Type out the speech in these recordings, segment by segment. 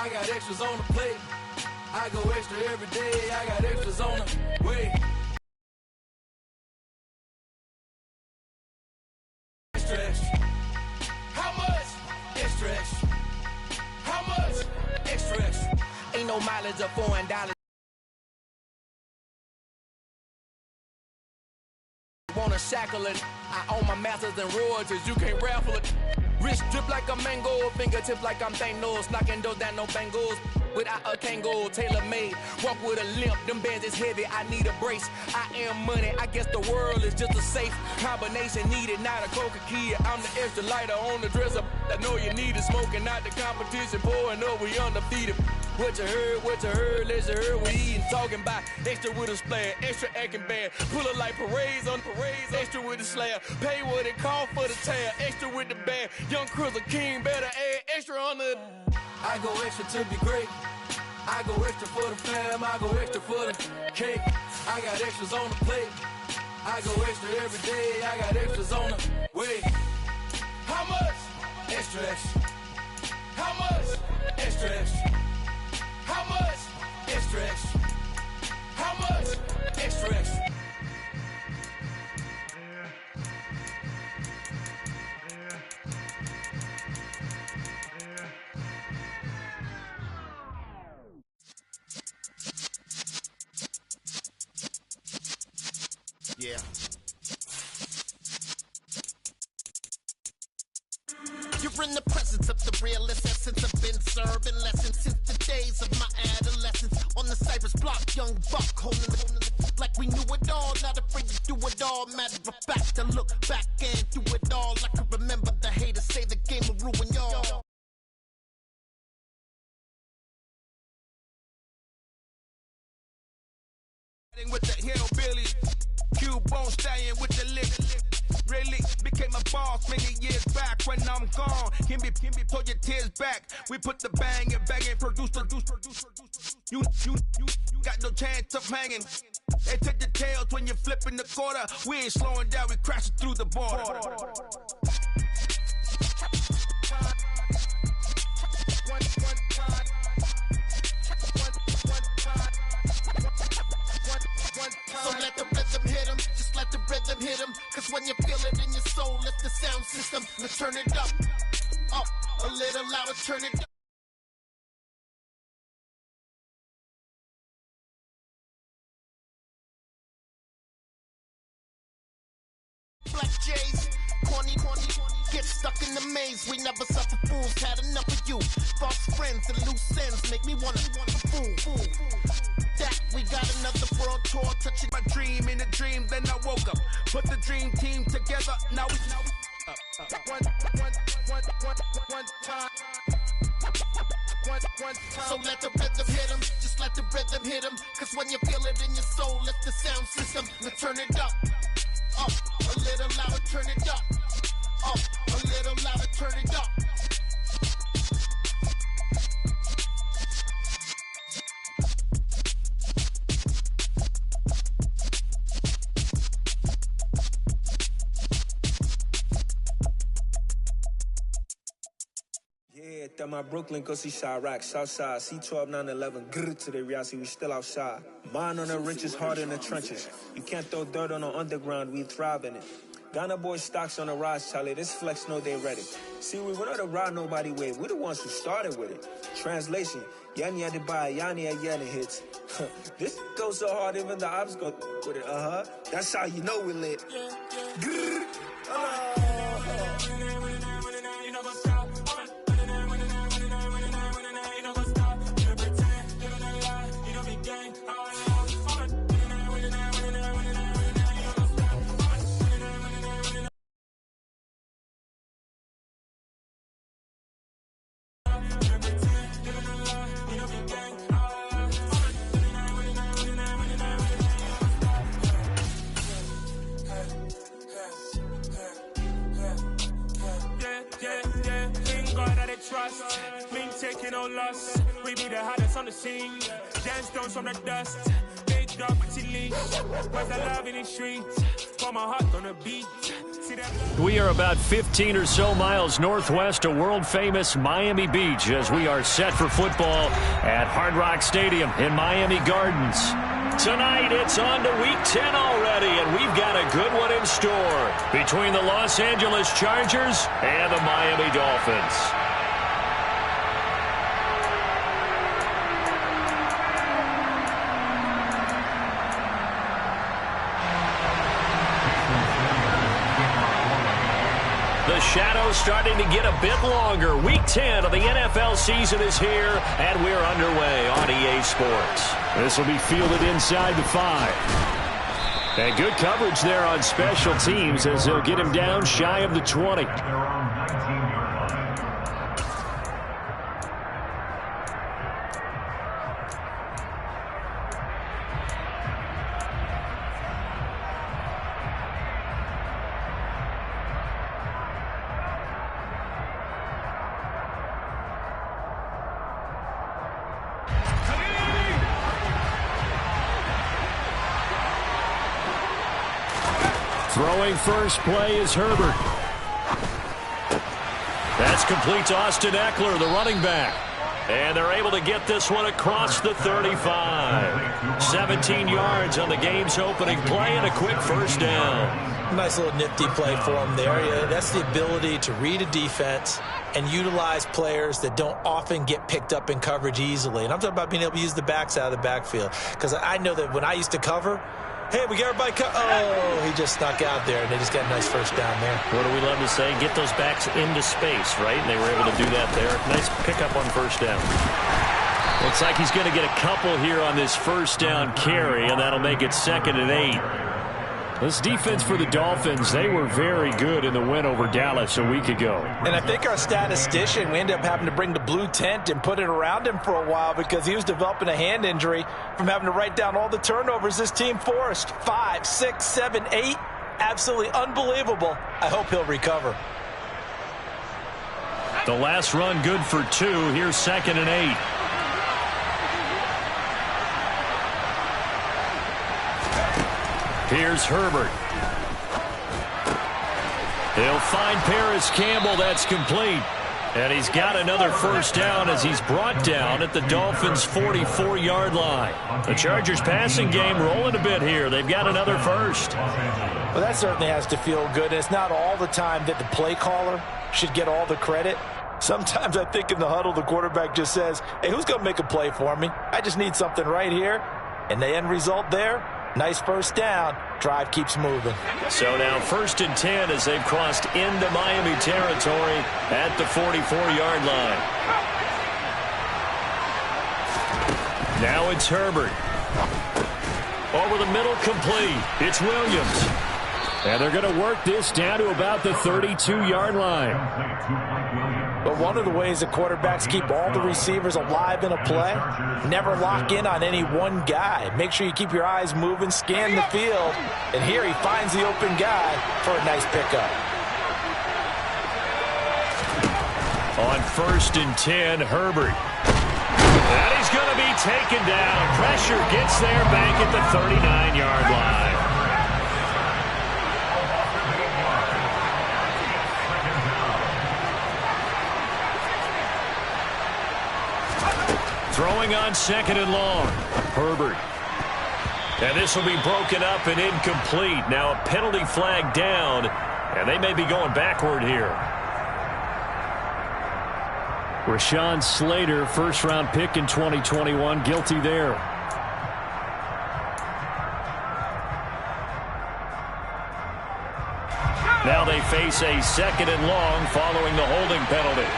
I got extras on the plate. I go extra every day. I got extras on the way. Extra, extra. How much? Extra, extra. How much? Extra, extra. Ain't no mileage of $4. Wanna shackle it? I own my masters and royalties. You can't raffle it. Wrist drip like a mango, fingertips like I'm Thanos, knocking those down no bangles. Without a Kango, tailor-made, walk with a limp, them bands is heavy, I need a brace. I am money, I guess the world is just a safe combination needed, not a coca-key. I'm the extra lighter on the dresser, I know you need it, smoking out the competition, pouring up, we undefeated. What you heard, let's hear we eating, talking about extra with a splash, extra acting bad, pull it like parades on parades, extra with the slab, pay what it cost for the tab, extra with the bag, young Cruiser King, better add extra on the... I go extra to be great. I go extra for the fam. I go extra for the cake. I got extras on the plate. I go extra every day. I got extras on the way. How much? Extra, extra. How much? Extra, extra. How much? Extra, extra. How much? Extra, extra. Yeah. You're in the presence of the realest essence. I've been serving lessons since the days of my adolescence. On the Cypress block, young buck holding it like we knew it all. Not afraid to do it all. Matter of fact, to look back and do it all. I can remember the haters say the game will ruin y'all. With the hillbillies, Q-Bone stallion with the lick. Really became a boss many years back. When I'm gone, can be pull your tears back. We put the bang and produce. You got no chance of hanging. They take the tails when you're flipping the quarter. We ain't slowing down, we crashing through the border. So let the rhythm hit him, just let the rhythm hit him. Cause when you feel it in your soul, lift the sound system. Let's turn it up, a little louder, turn it up. Black Jays, corny, get stuck in the maze. We never suffer fools, had enough of you. False friends and loose ends make me wanna fool. That we got another world tour, touching my dream in a dream, then I woke up. Put the dream team together, now we one time. So let the rhythm hit him, just let the rhythm hit him. Cause when you feel it in your soul, lift the sound system. Let's turn it up, a little louder, turn it up, a little louder, turn it up. Yeah, that my Brooklyn, go see Chirac, Southside, C12, 911, grrr to the reality, we still outside. Mine on the riches, hard in the trenches. You can't throw dirt on the underground, we thrive in it. Ghana boys stocks on the rise, Charlie, this flex know they ready. See, we were not to ride nobody with, we the ones who started with it. Translation, Yani had to buy, Yani had yelling hits. This goes so hard, even the ops go with it, That's how you know we lit. Grrr, trust, mean taking no loss. We be the hardest on the scene. Gemstones from the dust. Big dog, pretty leash. Where's the love in the streets? For my heart on the beat. see them. We are about 15 or so miles northwest of world-famous Miami Beach as we are set for football at Hard Rock Stadium in Miami Gardens. Tonight, it's on to Week 10 already, and we've got a good one in store between the Los Angeles Chargers and the Miami Dolphins. The shadow's starting to get a bit longer. Week 10 of the NFL season is here, and we're underway on EA Sports. This will be fielded inside the 5. And good coverage there on special teams as they'll get him down shy of the 20. Throwing first play is Herbert. That's complete to Austin Eckler, the running back. And they're able to get this one across the 35. 17 yards on the game's opening play and a quick first down. Nice little nifty play for him there. Yeah, that's the ability to read a defense and utilize players that don't often get picked up in coverage easily. And I'm talking about being able to use the backs out of the backfield. Because I know that when I used to cover, hey, we got everybody oh, he just snuck out there, and they just got a nice first down there. What do we love to say? Get those backs into space, right? And they were able to do that there. Nice pickup on first down. Looks like he's going to get a couple here on this first down carry, and that'll make it 2nd and 8. This defense for the Dolphins, they were very good in the win over Dallas a week ago. And I think our statistician, we ended up having to bring the blue tent and put it around him for a while because he was developing a hand injury from having to write down all the turnovers this team forced. 5, 6, 7, 8. Absolutely unbelievable. I hope he'll recover. The last run good for 2. Here's 2nd and 8. Here's Herbert. He'll find Paris Campbell. That's complete. And he's got another first down as he's brought down at the Dolphins' 44-yard line. The Chargers passing game rolling a bit here. They've got another first. Well, that certainly has to feel good. And it's not all the time that the play caller should get all the credit. Sometimes I think in the huddle, the quarterback just says, hey, who's going to make a play for me? I just need something right here. And the end result there, nice first down. Drive keeps moving. So now 1st and 10 as they've crossed into Miami territory at the 44-yard line. Now it's Herbert. Over the middle, complete. It's Williams. And they're going to work this down to about the 32-yard line. But one of the ways that quarterbacks keep all the receivers alive in a play, never lock in on any one guy. Make sure you keep your eyes moving, scan the field, and here he finds the open guy for a nice pickup. On 1st and 10, Herbert. And he's going to be taken down. Pressure gets there back at the 39-yard line. Throwing on 2nd and long. Herbert. And this will be broken up and incomplete. Now a penalty flag down, and they may be going backward here. Rashawn Slater, first-round pick in 2021, guilty there. Now they face a 2nd and long following the holding penalty.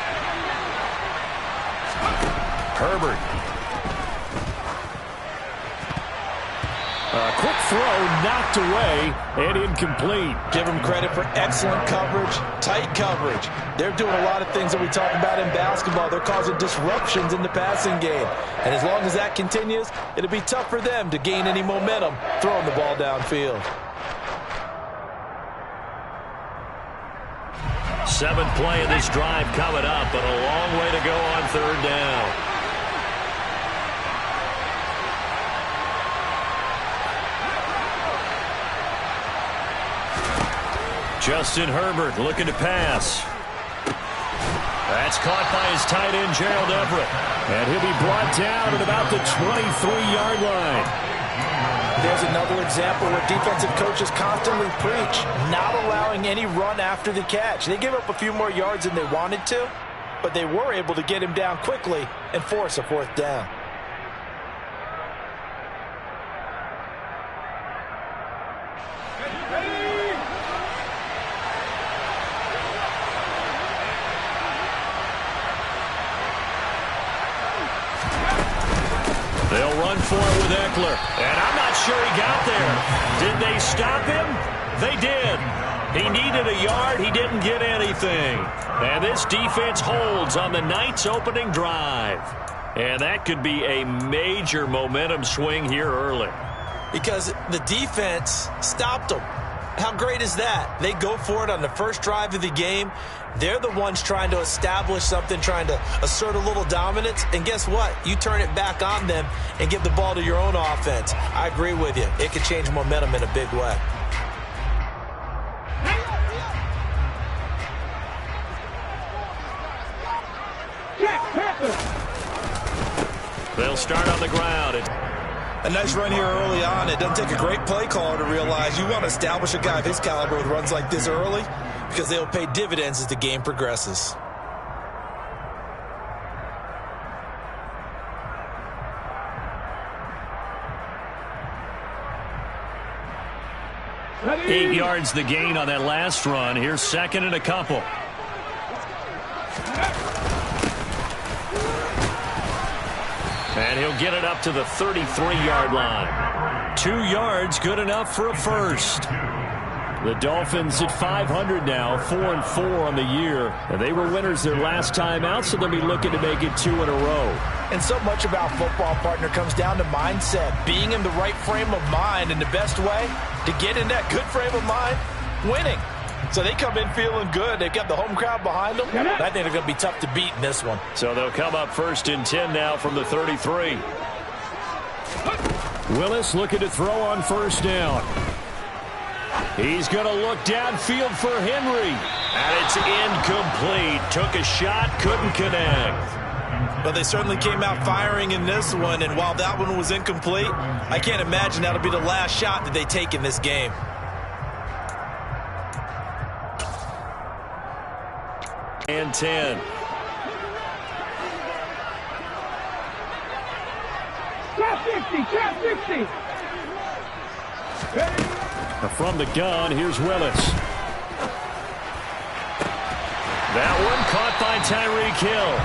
Herbert. A quick throw knocked away and incomplete. Give them credit for excellent coverage, tight coverage. They're doing a lot of things that we talk about in basketball. They're causing disruptions in the passing game. And as long as that continues, it'll be tough for them to gain any momentum throwing the ball downfield. 7th play of this drive coming up, but a long way to go on 3rd down. Justin Herbert looking to pass. That's caught by his tight end, Gerald Everett. And he'll be brought down at about the 23-yard line. There's another example where defensive coaches constantly preach not allowing any run after the catch. They gave up a few more yards than they wanted to, but they were able to get him down quickly and force a fourth down. They'll run for it with Eckler. And I'm not sure he got there. Did they stop him? They did. He needed a yard. He didn't get anything. And this defense holds on the Knights' opening drive. And that could be a major momentum swing here early. Because the defense stopped them. How great is that? They go for it on the first drive of the game. They're the ones trying to establish something, trying to assert a little dominance. And guess what? You turn it back on them and give the ball to your own offense. I agree with you. It could change momentum in a big way. They'll start on the ground. A nice run here early on. It doesn't take a great play caller to realize you want to establish a guy of his caliber with runs like this early because they'll pay dividends as the game progresses. Ready? 8 yards the gain on that last run. Here's second and a couple. And he'll get it up to the 33-yard line. 2 yards, good enough for a first. The Dolphins at 500 now, 4-4 on the year. And they were winners their last time out, so they'll be looking to make it 2 in a row. And so much about football, partner, comes down to mindset. Being in the right frame of mind, and the best way to get in that good frame of mind, winning. So they come in feeling good. They've got the home crowd behind them. I think they're going to be tough to beat in this one. So they'll come up 1st and 10 now from the 33. Willis looking to throw on 1st down. He's going to look downfield for Henry. And it's incomplete. Took a shot, couldn't connect. But they certainly came out firing in this one. And while that one was incomplete, I can't imagine that'll be the last shot that they take in this game. And 10. Trap 60. From the gun, here's Willis. That one caught by Tyreek Hill.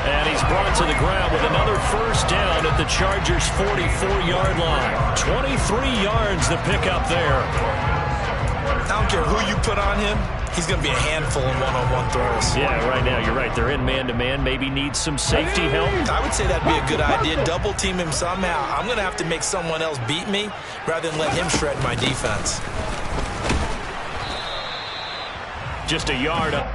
And he's brought to the ground with another 1st down at the Chargers' 44-yard line. 23 yards the pickup there. I don't care who you put on him. He's going to be a handful in one-on-one throws. Yeah, right now, you're right. They're in man-to-man. Maybe needs some safety help. I would say that'd be a good idea. Double team him somehow. I'm going to have to make someone else beat me rather than let him shred my defense. Just a yard up.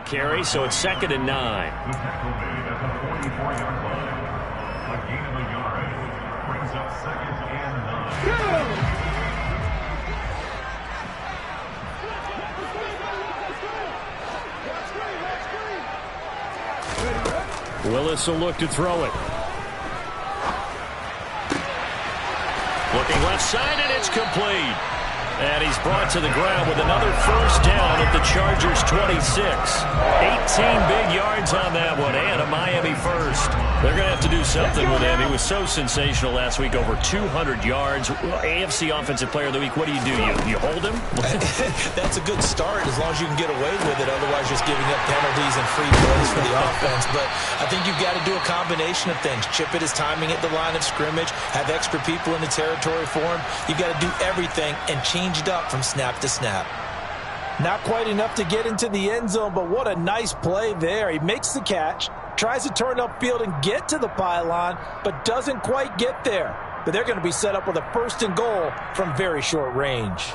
Carry, so it's 2nd and 9. Willis will look to throw it. Looking left side, and it's complete. And he's brought to the ground with another first down at the Chargers' 26. 18 big yards on that one, and a Miami first. They're going to have to do something with him. He was so sensational last week, over 200 yards. AFC Offensive Player of the Week, what do? You hold him? That's a good start as long as you can get away with it. Otherwise, just giving up penalties and free plays for the offense. But I think you've got to do a combination of things. Chip it his timing at the line of scrimmage, have extra people in the territory for him. You've got to do everything and change it up from snap to snap. Not quite enough to get into the end zone, but what a nice play there. He makes the catch, tries to turn upfield and get to the pylon, but doesn't quite get there. But they're going to be set up with a 1st and goal from very short range.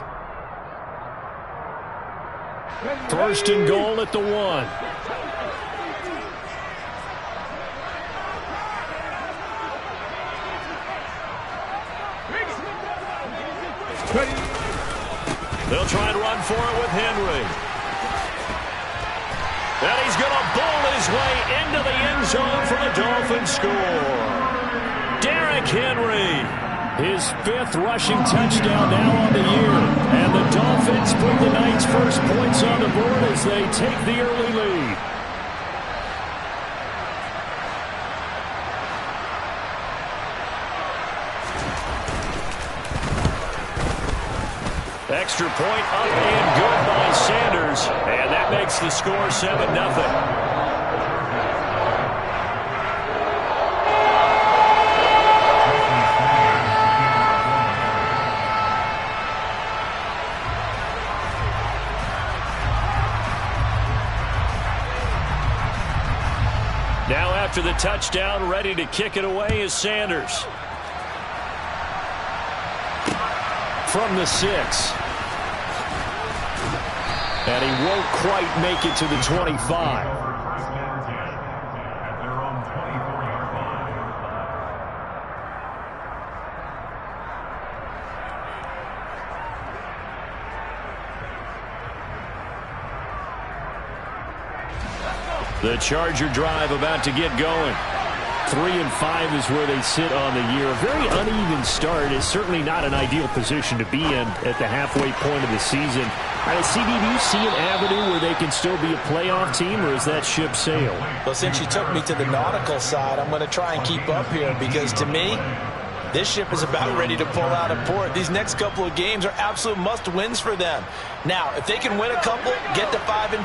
1st and goal at the 1. They'll try and run for it with Henry. And he's going to bowl his way into the end zone for the Dolphins score. Derrick Henry, his 5th rushing touchdown now on the year. And the Dolphins put the night's first points on the board as they take the early lead. Extra point up and good by Sanders. And that makes the score 7-0. Now after the touchdown, ready to kick it away is Sanders. From the 6. And he won't quite make it to the 25. The Charger drive about to get going. 3-5 is where they sit on the year. A very uneven start is certainly not an ideal position to be in at the halfway point of the season. CD, do you see an avenue where they can still be a playoff team, or is that ship sailed? Well, since you took me to the nautical side, I'm going to try and keep up here because, to me, this ship is about ready to pull out of port. These next couple of games are absolute must-wins for them. Now, if they can win a couple, get to 5-5,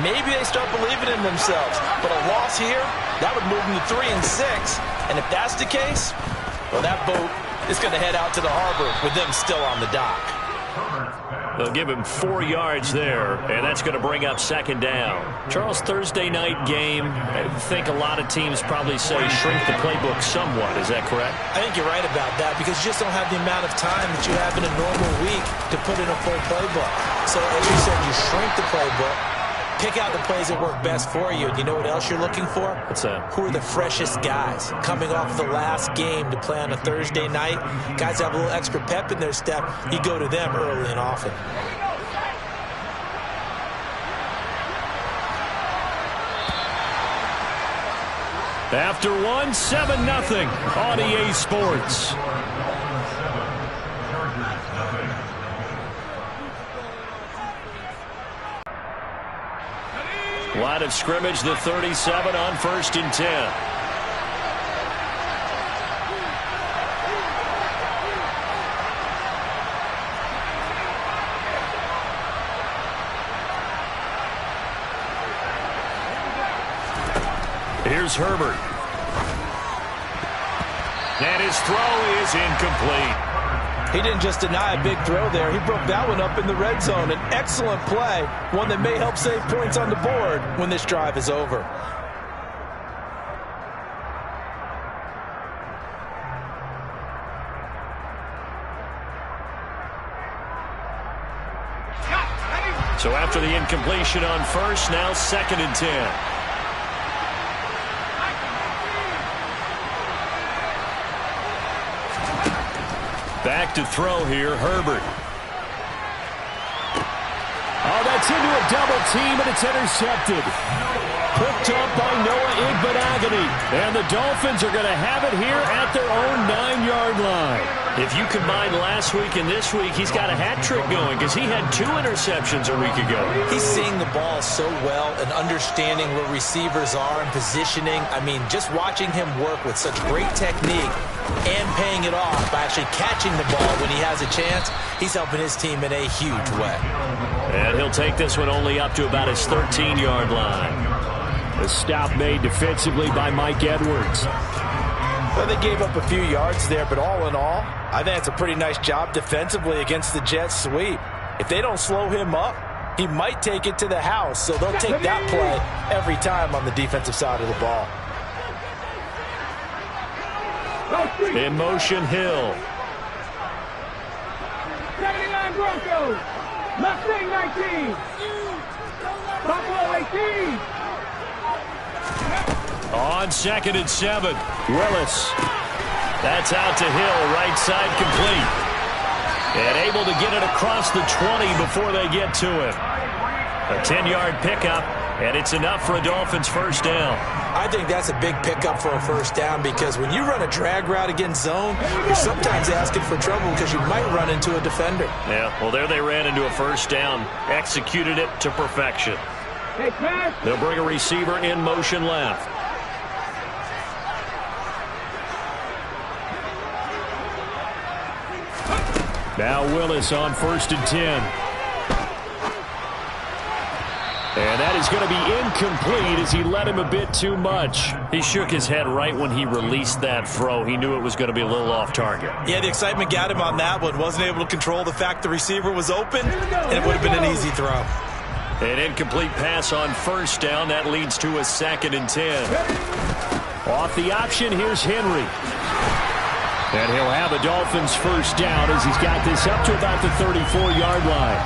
maybe they start believing in themselves. But a loss here, that would move them to 3-6. And if that's the case, well, that boat is going to head out to the harbor with them still on the dock. They'll give him 4 yards there, and that's going to bring up 2nd down. Charles, Thursday night game, I think a lot of teams probably say shrink the playbook somewhat. Is that correct? I think you're right about that because you just don't have the amount of time that you have in a normal week to put in a full playbook. So, as you said, you shrink the playbook. Pick out the plays that work best for you. You know what else you're looking for? What's that? Who are the freshest guys coming off the last game to play on a Thursday night? Guys have a little extra pep in their step. You go to them early and often. After 7-0 on EA Sports. Line of scrimmage, the 37 on 1st and 10. Here's Herbert. And his throw is incomplete. He didn't just deny a big throw there. He broke that one up in the red zone. An excellent play, one that may help save points on the board when this drive is over. So after the incompletion on 1st, now 2nd and 10. Back to throw here, Herbert. Oh, that's into a double team, and it's intercepted. picked up by Noah Igbenogany. And the Dolphins are going to have it here at their own 9-yard line. If you combine last week and this week, he's got a hat trick going because he had 2 interceptions a week ago. He's seeing the ball so well and understanding where receivers are and positioning. I mean, just watching him work with such great technique and paying it off by actually catching the ball when he has a chance, he's helping his team in a huge way. And he'll take this one only up to about his 13-yard line. The stop made defensively by Mike Edwards. Well, they gave up a few yards there, but all in all, I think it's a pretty nice job defensively against the Jets sweep. If they don't slow him up, he might take it to the house, so they'll take that play every time on the defensive side of the ball. In motion, Hill. 79 Broncos. Mustang 19. Buffalo 18. On 2nd and 7, Willis. That's out to Hill, right side complete. And able to get it across the 20 before they get to him. A 10-yard pickup, and it's enough for a Dolphins first down. I think that's a big pickup for a first down because when you run a drag route against zone, you're sometimes asking for trouble because you might run into a defender. Yeah, well, there they ran into a first down, executed it to perfection. They'll bring a receiver in motion left. Now Willis on 1st and 10. And that is going to be incomplete as he let him a bit too much. He shook his head right when he released that throw. He knew it was going to be a little off target. Yeah, the excitement got him on that one. Wasn't able to control the fact the receiver was open, and it would have been an easy throw. An incomplete pass on first down. That leads to a 2nd and 10. Off the option, here's Henry. And he'll have a Dolphins first down as he's got this up to about the 34-yard line.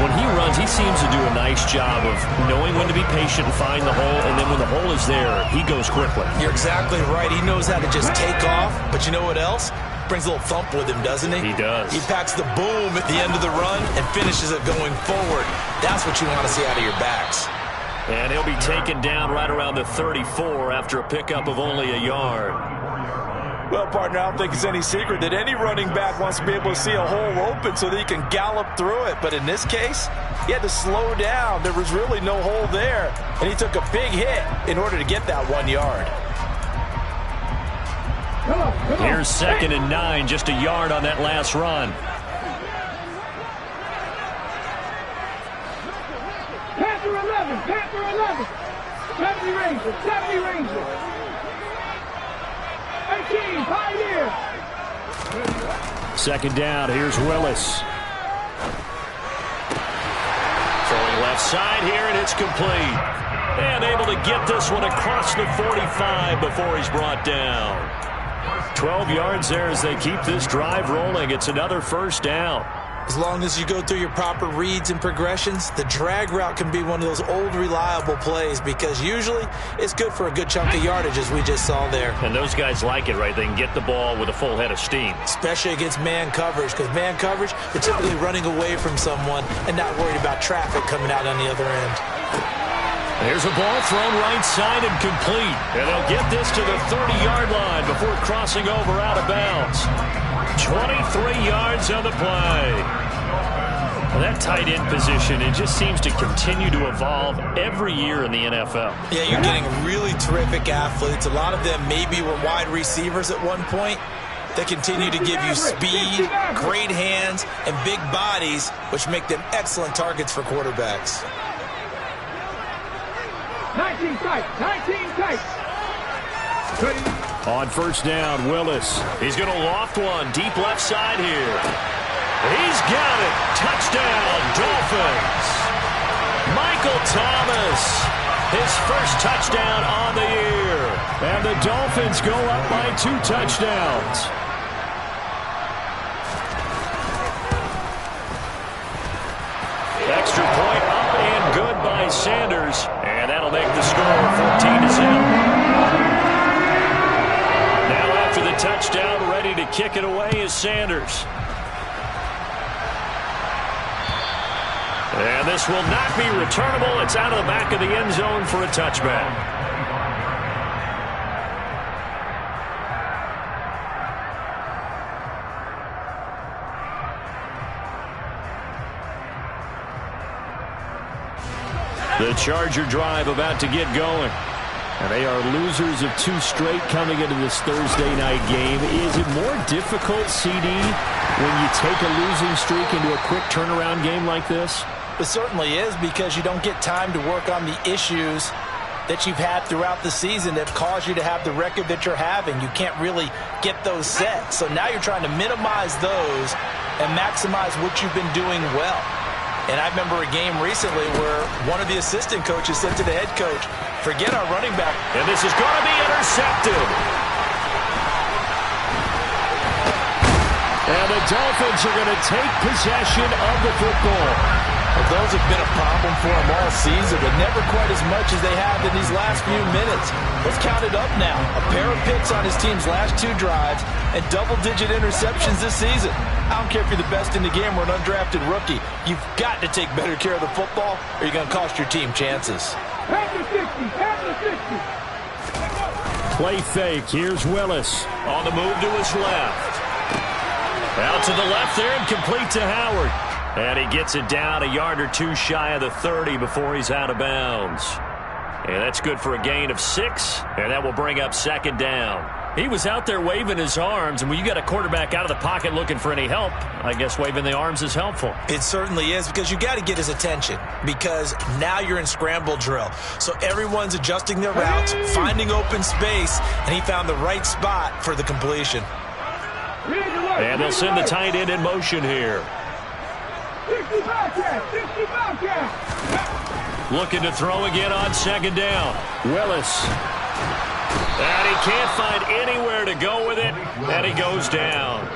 When he runs, he seems to do a nice job of knowing when to be patient and find the hole, and then when the hole is there, he goes quickly. You're exactly right. He knows how to just take off, but you know what else? Brings a little thump with him, doesn't he? He does. He packs the boom at the end of the run and finishes it going forward. That's what you want to see out of your backs. And he'll be taken down right around the 34 after a pickup of only a yard. Well, partner, I don't think it's any secret that any running back wants to be able to see a hole open so that he can gallop through it. But in this case, he had to slow down. There was really no hole there, and he took a big hit in order to get that 1 yard. Here's 2nd and 9, just a yard on that last run. Panther 11, Panther 11. 70 Rangers, 70 Rangers. 18, Pioneer. 2nd down, here's Willis. Throwing left side here, and it's complete. And able to get this one across the 45 before he's brought down. 12 yards there as they keep this drive rolling. It's another first down. As long as you go through your proper reads and progressions, the drag route can be one of those old reliable plays because usually it's good for a good chunk of yardage as we just saw there. And those guys like it, right? They can get the ball with a full head of steam. Especially against man coverage because man coverage, they're typically running away from someone and not worried about traffic coming out on the other end. There's a ball thrown right side and complete. And they'll get this to the 30-yard line before crossing over out of bounds. 23 yards on the play. Well, that tight end position, it just seems to continue to evolve every year in the NFL. Yeah, you're getting really terrific athletes. A lot of them maybe were wide receivers at one point. They continue to give you speed, great hands, and big bodies, which make them excellent targets for quarterbacks. 19 tight, 19 tight. On first down, Willis. He's going to loft one deep left side here. He's got it. Touchdown, Dolphins. Michael Thomas, his first touchdown on the year. And the Dolphins go up by 2 touchdowns. Extra point up and good by Sanders. And that'll make the score 14-7. The touchdown, ready to kick it away is Sanders. And this will not be returnable. It's out of the back of the end zone for a touchback. The Charger drive about to get going. And they are losers of 2 straight coming into this Thursday night game. Is it more difficult, CD, when you take a losing streak into a quick turnaround game like this? It certainly is, because you don't get time to work on the issues that you've had throughout the season that caused you to have the record that you're having. You can't really get those set. So now you're trying to minimize those and maximize what you've been doing well. And I remember a game recently where one of the assistant coaches said to the head coach, forget our running back. And this is going to be intercepted. And the Dolphins are going to take possession of the football. Well, those have been a problem for them all season, but never quite as much as they have in these last few minutes. Let's count it up now. A pair of picks on his team's last 2 drives and double-digit interceptions this season. I don't care if you're the best in the game or an undrafted rookie. You've got to take better care of the football or you're going to cost your team chances. Play fake. Here's Willis on the move to his left. Out to the left there and complete to Howard. And he gets it down a yard or 2 shy of the 30 before he's out of bounds. And that's good for a gain of 6. And that will bring up 2nd down. He was out there waving his arms, and when you got a quarterback out of the pocket looking for any help, I guess waving the arms is helpful. It certainly is, because you got to get his attention, because now you're in scramble drill. So everyone's adjusting their routes, finding open space, and he found the right spot for the completion. And they'll send the tight end in motion here. Looking to throw again on 2nd down. Willis. And he can't find anywhere to go with it, and he goes down.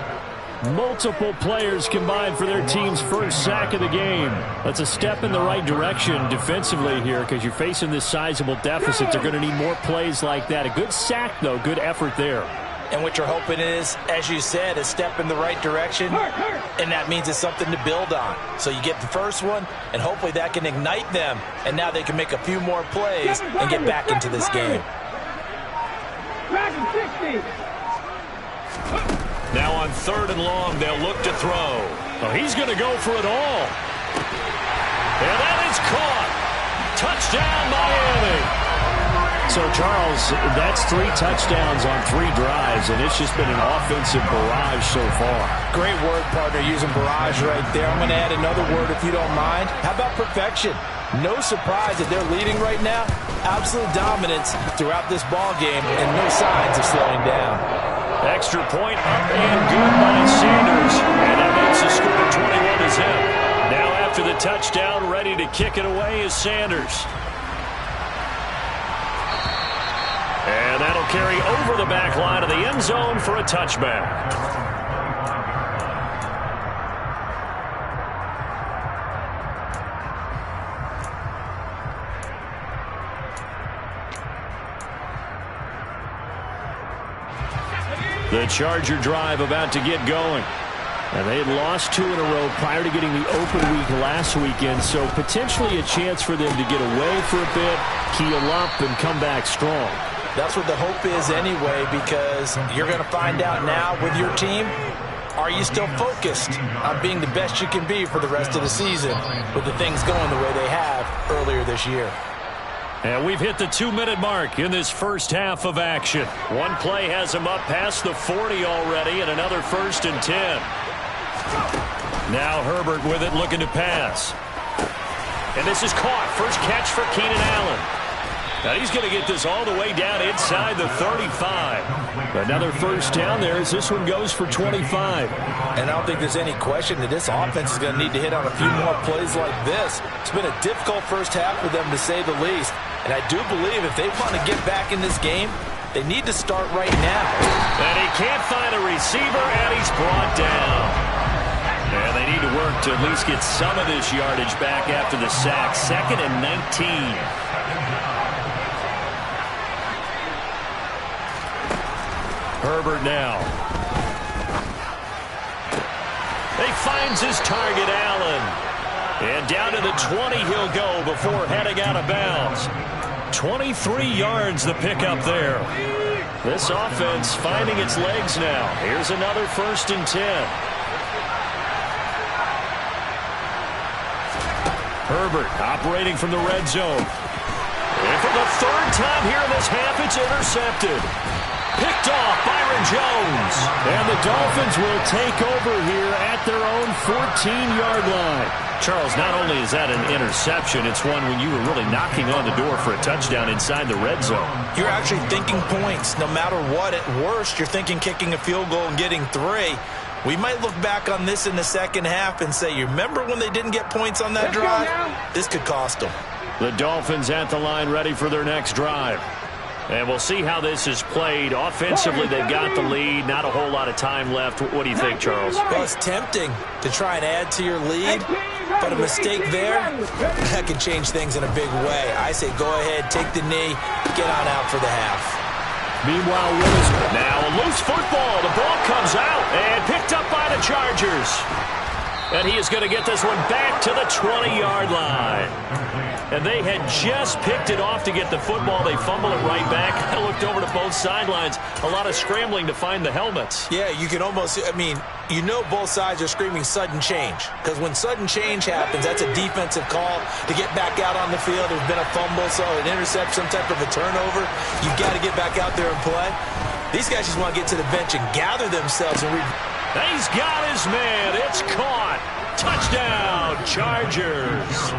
Multiple players combined for their team's first sack of the game. That's a step in the right direction defensively here, because you're facing this sizable deficit. They're going to need more plays like that. A good sack, though. Good effort there. And what you're hoping is, as you said, a step in the right direction, and that means it's something to build on. So you get the first one, and hopefully that can ignite them, and now they can make a few more plays and get back into this game. Now on 3rd and long, they'll look to throw. Oh, he's going to go for it all. And that is caught. Touchdown, Miami. So, Charles, that's 3 touchdowns on 3 drives, and it's just been an offensive barrage so far. Great word, partner, using barrage right there. I'm going to add another word if you don't mind. How about perfection? No surprise that they're leading right now. Absolute dominance throughout this ball game, and no signs of slowing down. Extra point up and good by Sanders, and that makes the score 21 is him. Now after the touchdown, ready to kick it away is Sanders. And that'll carry over the back line of the end zone for a touchback. The Charger drive about to get going. And they had lost 2 in a row prior to getting the open week last weekend, so potentially a chance for them to get away for a bit, keel up, and come back strong. That's what the hope is anyway, because you're going to find out now with your team, are you still focused on being the best you can be for the rest of the season with the things going the way they have earlier this year? And we've hit the 2-minute mark in this first half of action. One play has them up past the 40 already, and another 1st and 10. Now Herbert with it, looking to pass. And this is caught. First catch for Keenan Allen. Now he's going to get this all the way down inside the 35. Another 1st down there as this one goes for 25. And I don't think there's any question that this offense is going to need to hit on a few more plays like this. It's been a difficult first half for them, to say the least. And I do believe if they want to get back in this game, they need to start right now. And he can't find a receiver, and he's brought down. And they need to work to at least get some of this yardage back after the sack. 2nd and 19. Herbert now. He finds his target, Allen. And down to the 20 he'll go before heading out of bounds. 23 yards the pickup there. This offense finding its legs now. Here's another 1st and 10. Herbert operating from the red zone. And for the 3rd time here in this half, it's intercepted. Picked off Byron Jones. And the Dolphins will take over here at their own 14-yard line. Charles, not only is that an interception, it's one when you were really knocking on the door for a touchdown inside the red zone. You're actually thinking points. No matter what, at worst, you're thinking kicking a field goal and getting 3. We might look back on this in the second half and say, you remember when they didn't get points on that drive? This could cost them. The Dolphins at the line ready for their next drive. And we'll see how this is played. Offensively, they've got the lead. Not a whole lot of time left. What do you think, Charles? Well, it's tempting to try and add to your lead, but a mistake there, that could change things in a big way. I say go ahead, take the knee, get on out for the half. Meanwhile, Willis, now a loose football. The ball comes out and picked up by the Chargers. And he is going to get this one back to the 20-yard line. And they had just picked it off to get the football. They fumble it right back. I looked over to both sidelines. A lot of scrambling to find the helmets. Yeah, you can almost, I mean, you know both sides are screaming sudden change. Because when sudden change happens, that's a defensive call to get back out on the field. There's been a fumble, so an interception, some type of a turnover. You've got to get back out there and play. These guys just want to get to the bench and gather themselves and he's got his man. It's caught. Touchdown, Chargers.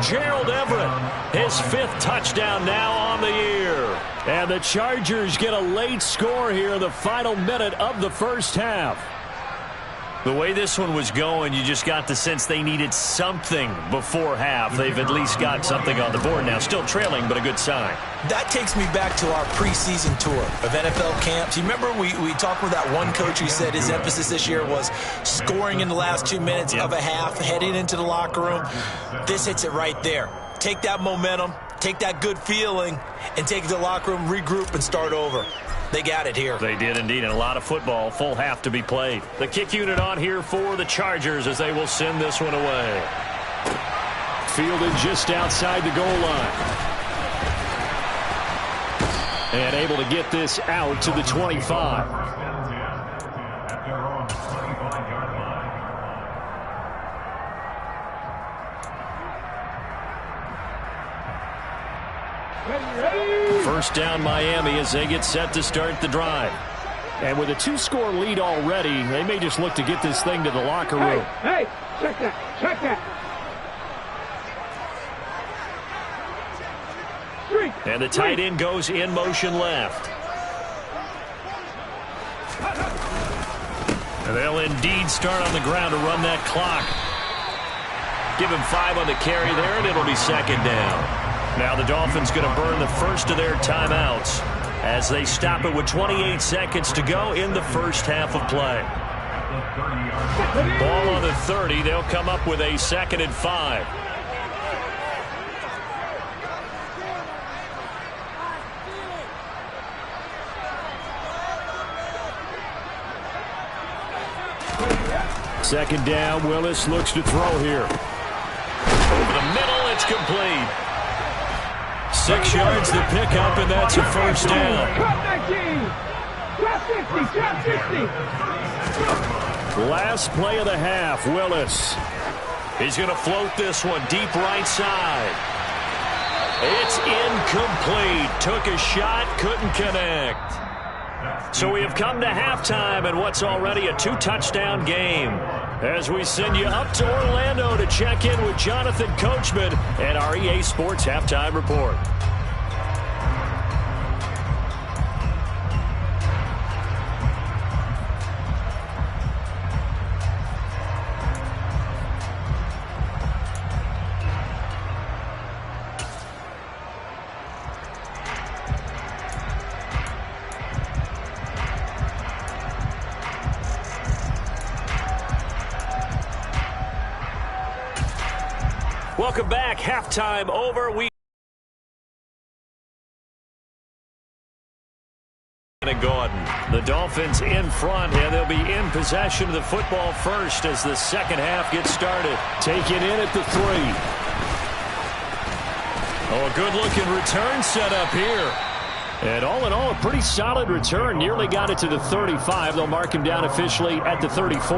Gerald Everett, his 5th touchdown now on the year. And the Chargers get a late score here in the final minute of the first half. The way this one was going, you just got the sense they needed something before half. They've at least got something on the board now. Still trailing, but a good sign. That takes me back to our preseason tour of NFL camps. You remember we talked with that one coach who said his emphasis this year was scoring in the last 2 minutes of a half, heading into the locker room. This hits it right there. Take that momentum, take that good feeling, and take it to the locker room, regroup, and start over. They got it here. They did indeed, and a lot of football, full half to be played. The kick unit on here for the Chargers as they will send this one away. Fielded just outside the goal line. And able to get this out to the 25. First down Miami as they get set to start the drive. And with a 2-score lead already, they may just look to get this thing to the locker room. Hey, check that, check that. And the tight end goes in motion left. And they'll indeed start on the ground to run that clock. Give him 5 on the carry there, and it'll be 2nd down. Now the Dolphins going to burn the first of their timeouts as they stop it with 28 seconds to go in the first half of play. Ball on the 30. They'll come up with a 2nd and 5. Second down. Willis looks to throw here. Over the middle, it's complete. 6 yards to pick up, and that's a first down. Last play of the half, Willis. He's going to float this one deep right side. It's incomplete. Took a shot, couldn't connect. So we have come to halftime in what's already a 2-touchdown game. As we send you up to Orlando to check in with Jonathan Coachman and our EA Sports Halftime Report. Welcome back. Halftime over. We Gordon. The Dolphins in front, and they'll be in possession of the football first as the second half gets started. Take it in at the 3. Oh, a good-looking return set up here. And all in all, a pretty solid return. Nearly got it to the 35. They'll mark him down officially at the 34.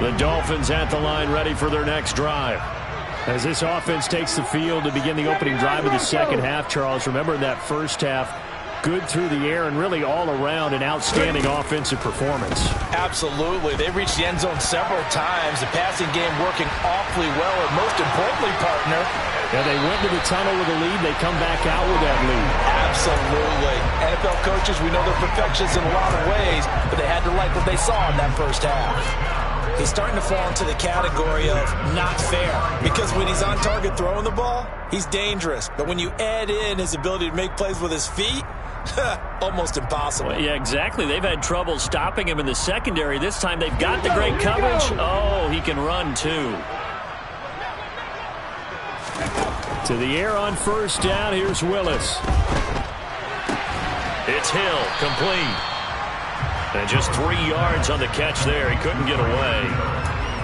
The Dolphins at the line, ready for their next drive. As this offense takes the field to begin the opening drive of the second half, Charles, remember in that first half, good through the air and really all around an outstanding offensive performance. Absolutely. They reached the end zone several times. The passing game working awfully well, and most importantly, partner. Yeah, they went to the tunnel with a lead. They come back out with that lead. Absolutely. NFL coaches, we know they're perfectionists in a lot of ways, but they had to like what they saw in that first half. He's starting to fall into the category of not fair, because when he's on target throwing the ball, he's dangerous. But when you add in his ability to make plays with his feet, almost impossible. Well, yeah, exactly. They've had trouble stopping him in the secondary. This time they've got the great coverage. Oh, he can run too. To the air on first down. Here's Willis. It's Hill, complete. And just 3 yards on the catch there. He couldn't get away.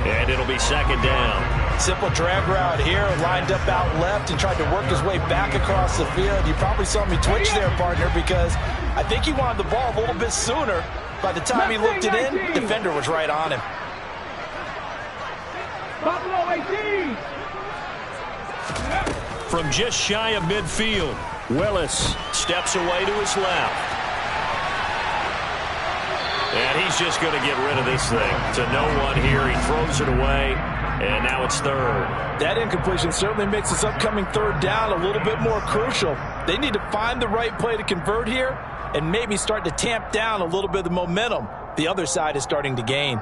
And it'll be second down. Simple drag route here, lined up out left and tried to work his way back across the field. You probably saw me twitch there, partner, because I think he wanted the ball a little bit sooner. By the time he looked it in, the defender was right on him. From just shy of midfield, Willis steps away to his left. And he's just going to get rid of this thing to no one here. He throws it away, and now it's third. That incompletion certainly makes this upcoming third down a little bit more crucial. They need to find the right play to convert here and maybe start to tamp down a little bit of the momentum the other side is starting to gain.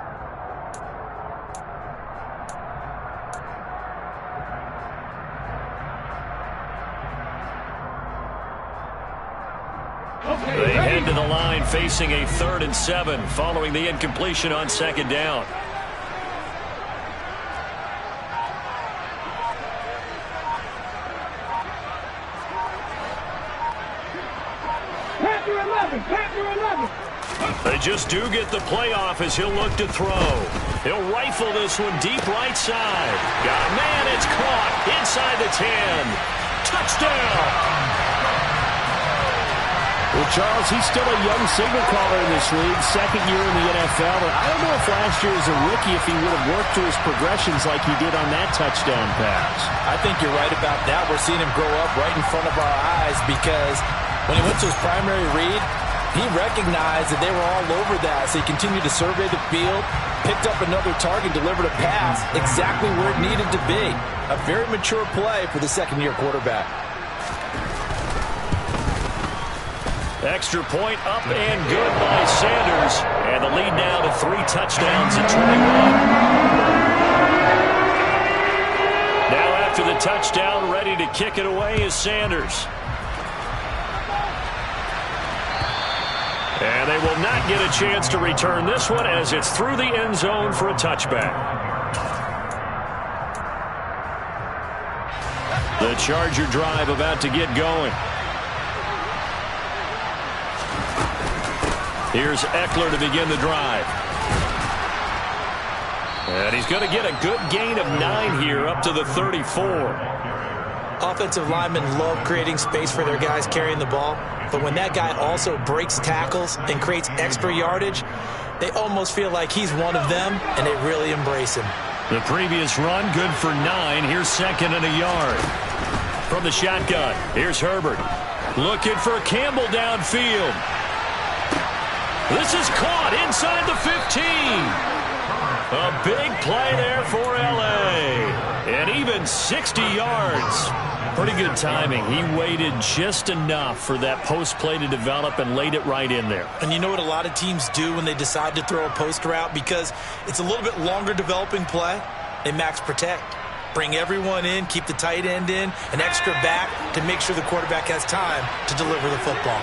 They head to the line facing a 3rd and 7 following the incompletion on second down. They just do get the playoff as he'll look to throw. He'll rifle this one deep right side. Got a man, it's caught inside the 10. Touchdown! Well, Charles, he's still a young signal caller in this league, second year in the NFL. But I don't know if last year as a rookie if he would have worked through his progressions like he did on that touchdown pass. I think you're right about that. We're seeing him grow up right in front of our eyes because when he went to his primary read, he recognized that they were all over that. So he continued to survey the field, picked up another target, delivered a pass exactly where it needed to be. A very mature play for the second-year quarterback. Extra point up and good by Sanders. And the lead now to 3 touchdowns at 21. Now after the touchdown, ready to kick it away is Sanders. And they will not get a chance to return this one as it's through the end zone for a touchback. The Charger drive about to get going. Here's Eckler to begin the drive. And he's going to get a good gain of 9 here up to the 34. Offensive linemen love creating space for their guys carrying the ball. But when that guy also breaks tackles and creates extra yardage, they almost feel like he's one of them, and they really embrace him. The previous run, good for 9. Here's 2nd and a yard. From the shotgun, here's Herbert. Looking for Campbell downfield. This is caught inside the 15. A big play there for L.A. And even 60 yards. Pretty good timing. He waited just enough for that post play to develop and laid it right in there. And you know what a lot of teams do when they decide to throw a post route? Because it's a little bit longer developing play. They max protect. Bring everyone in, keep the tight end in, an extra back to make sure the quarterback has time to deliver the football.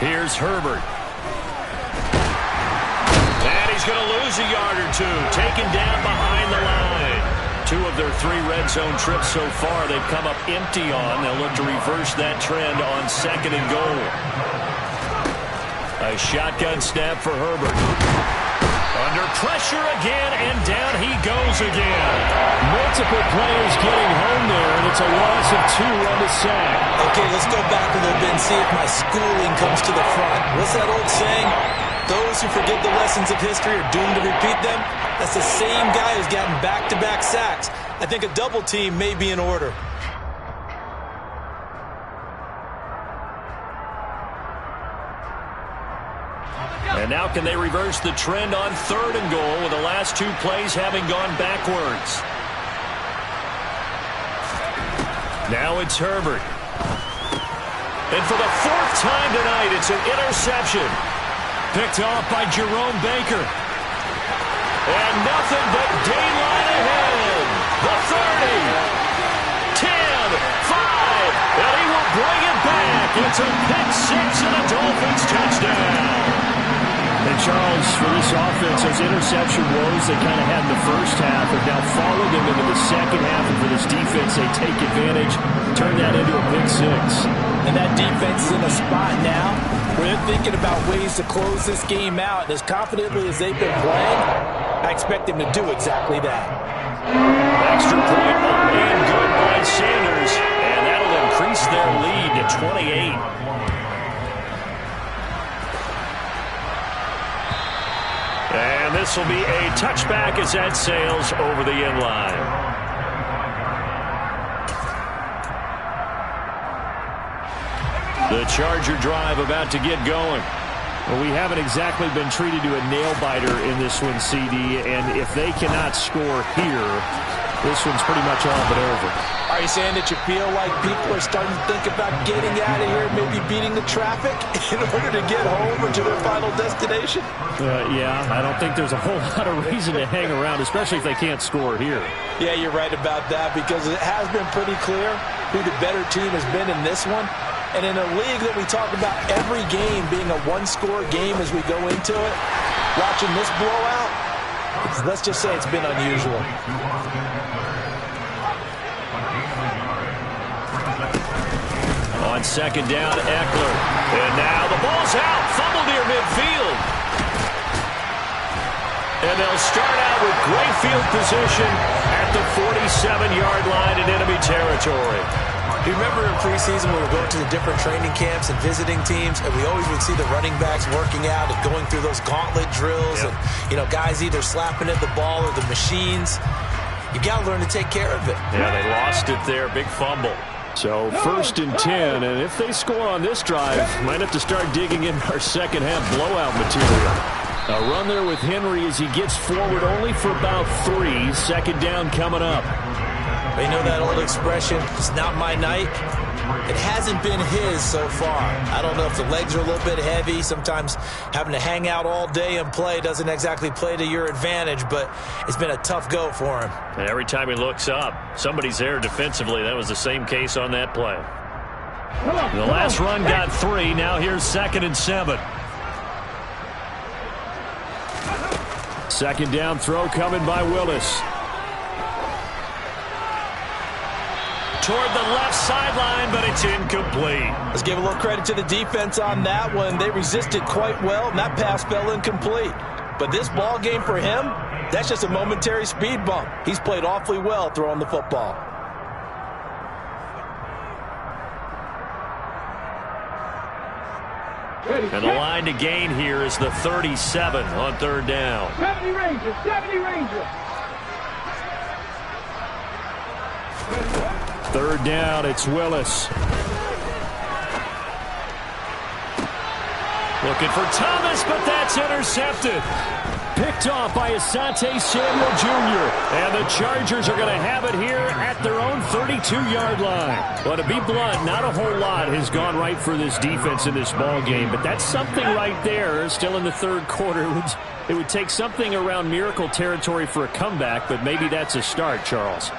Here's Herbert. And he's going to lose a yard or two. Taken down behind the line. 2 of their 3 red zone trips so far they've come up empty on. They'll look to reverse that trend on 2nd and goal. A shotgun snap for Herbert. Under pressure again, and down he goes again. Multiple players getting home there, and it's a loss of 2 on the sack. Okay, let's go back a little bit and see if my schooling comes to the front. What's that old saying? Those who forget the lessons of history are doomed to repeat them. That's the same guy who's gotten back-to-back sacks. I think a double team may be in order. And now can they reverse the trend on 3rd and goal with the last 2 plays having gone backwards? Now it's Herbert. And for the 4th time tonight, it's an interception. Picked off by Jerome Baker. And nothing but daylight ahead. The 30. 10, 5, and he will bring it back. It's a pick 6 and a Dolphins touchdown. And Charles, for this offense, those interception woes they kind of had in the first half have now followed them into the second half. And for this defense, they take advantage, turn that into a pick 6. And that defense is in a spot now where they're thinking about ways to close this game out. And as confidently as they've been playing, I expect them to do exactly that. Extra point and good by Sanders. And that'll increase their lead to 28. And this will be a touchback as that sails over the end line. The Charger drive about to get going. Well, we haven't exactly been treated to a nail-biter in this one, CD, and if they cannot score here, this one's pretty much all but over. Are you saying that you feel like people are starting to think about getting out of here, maybe beating the traffic in order to get home or to their final destination? Yeah, I don't think there's a whole lot of reason to hang around, especially if they can't score here. Yeah, you're right about that because it has been pretty clear who the better team has been in this one. And in a league that we talk about every game being a one-score game as we go into it, watching this blowout, let's just say it's been unusual. On 2nd down, Eckler. And now the ball's out. Fumble near midfield. And they'll start out with great field position at the 47-yard line in enemy territory. Do you remember in preseason when we were going to the different training camps and visiting teams, and we always would see the running backs working out and going through those gauntlet drills, and guys either slapping at the ball or the machines. You got to learn to take care of it. Yeah, they lost it there. Big fumble. So 1st and 10, and if they score on this drive, might have to start digging in our second half blowout material. A run there with Henry as he gets forward only for about 3. 2nd down coming up. You know that old expression, it's not my night? It hasn't been his so far. I don't know if the legs are a little bit heavy. Sometimes having to hang out all day and play doesn't exactly play to your advantage, but it's been a tough go for him. And every time he looks up, somebody's there defensively. That was the same case on that play. The last run got 3. Now here's 2nd and 7. 2nd down throw coming by Willis. Toward the left sideline, but it's incomplete. Let's give a little credit to the defense on that one. They resisted quite well, and that pass fell incomplete. But this ball game for him, that's just a momentary speed bump. He's played awfully well throwing the football. And the line to gain here is the 37 on 3rd down. 70 Rangers, 70 Rangers. 3rd down, it's Willis. Looking for Thomas, but that's intercepted. Picked off by Asante Samuel Jr. And the Chargers are going to have it here at their own 32-yard line. Well, to be blunt, not a whole lot has gone right for this defense in this ball game, but that's something right there. Still in the 3rd quarter. It would take something around miracle territory for a comeback, but maybe that's a start, Charles.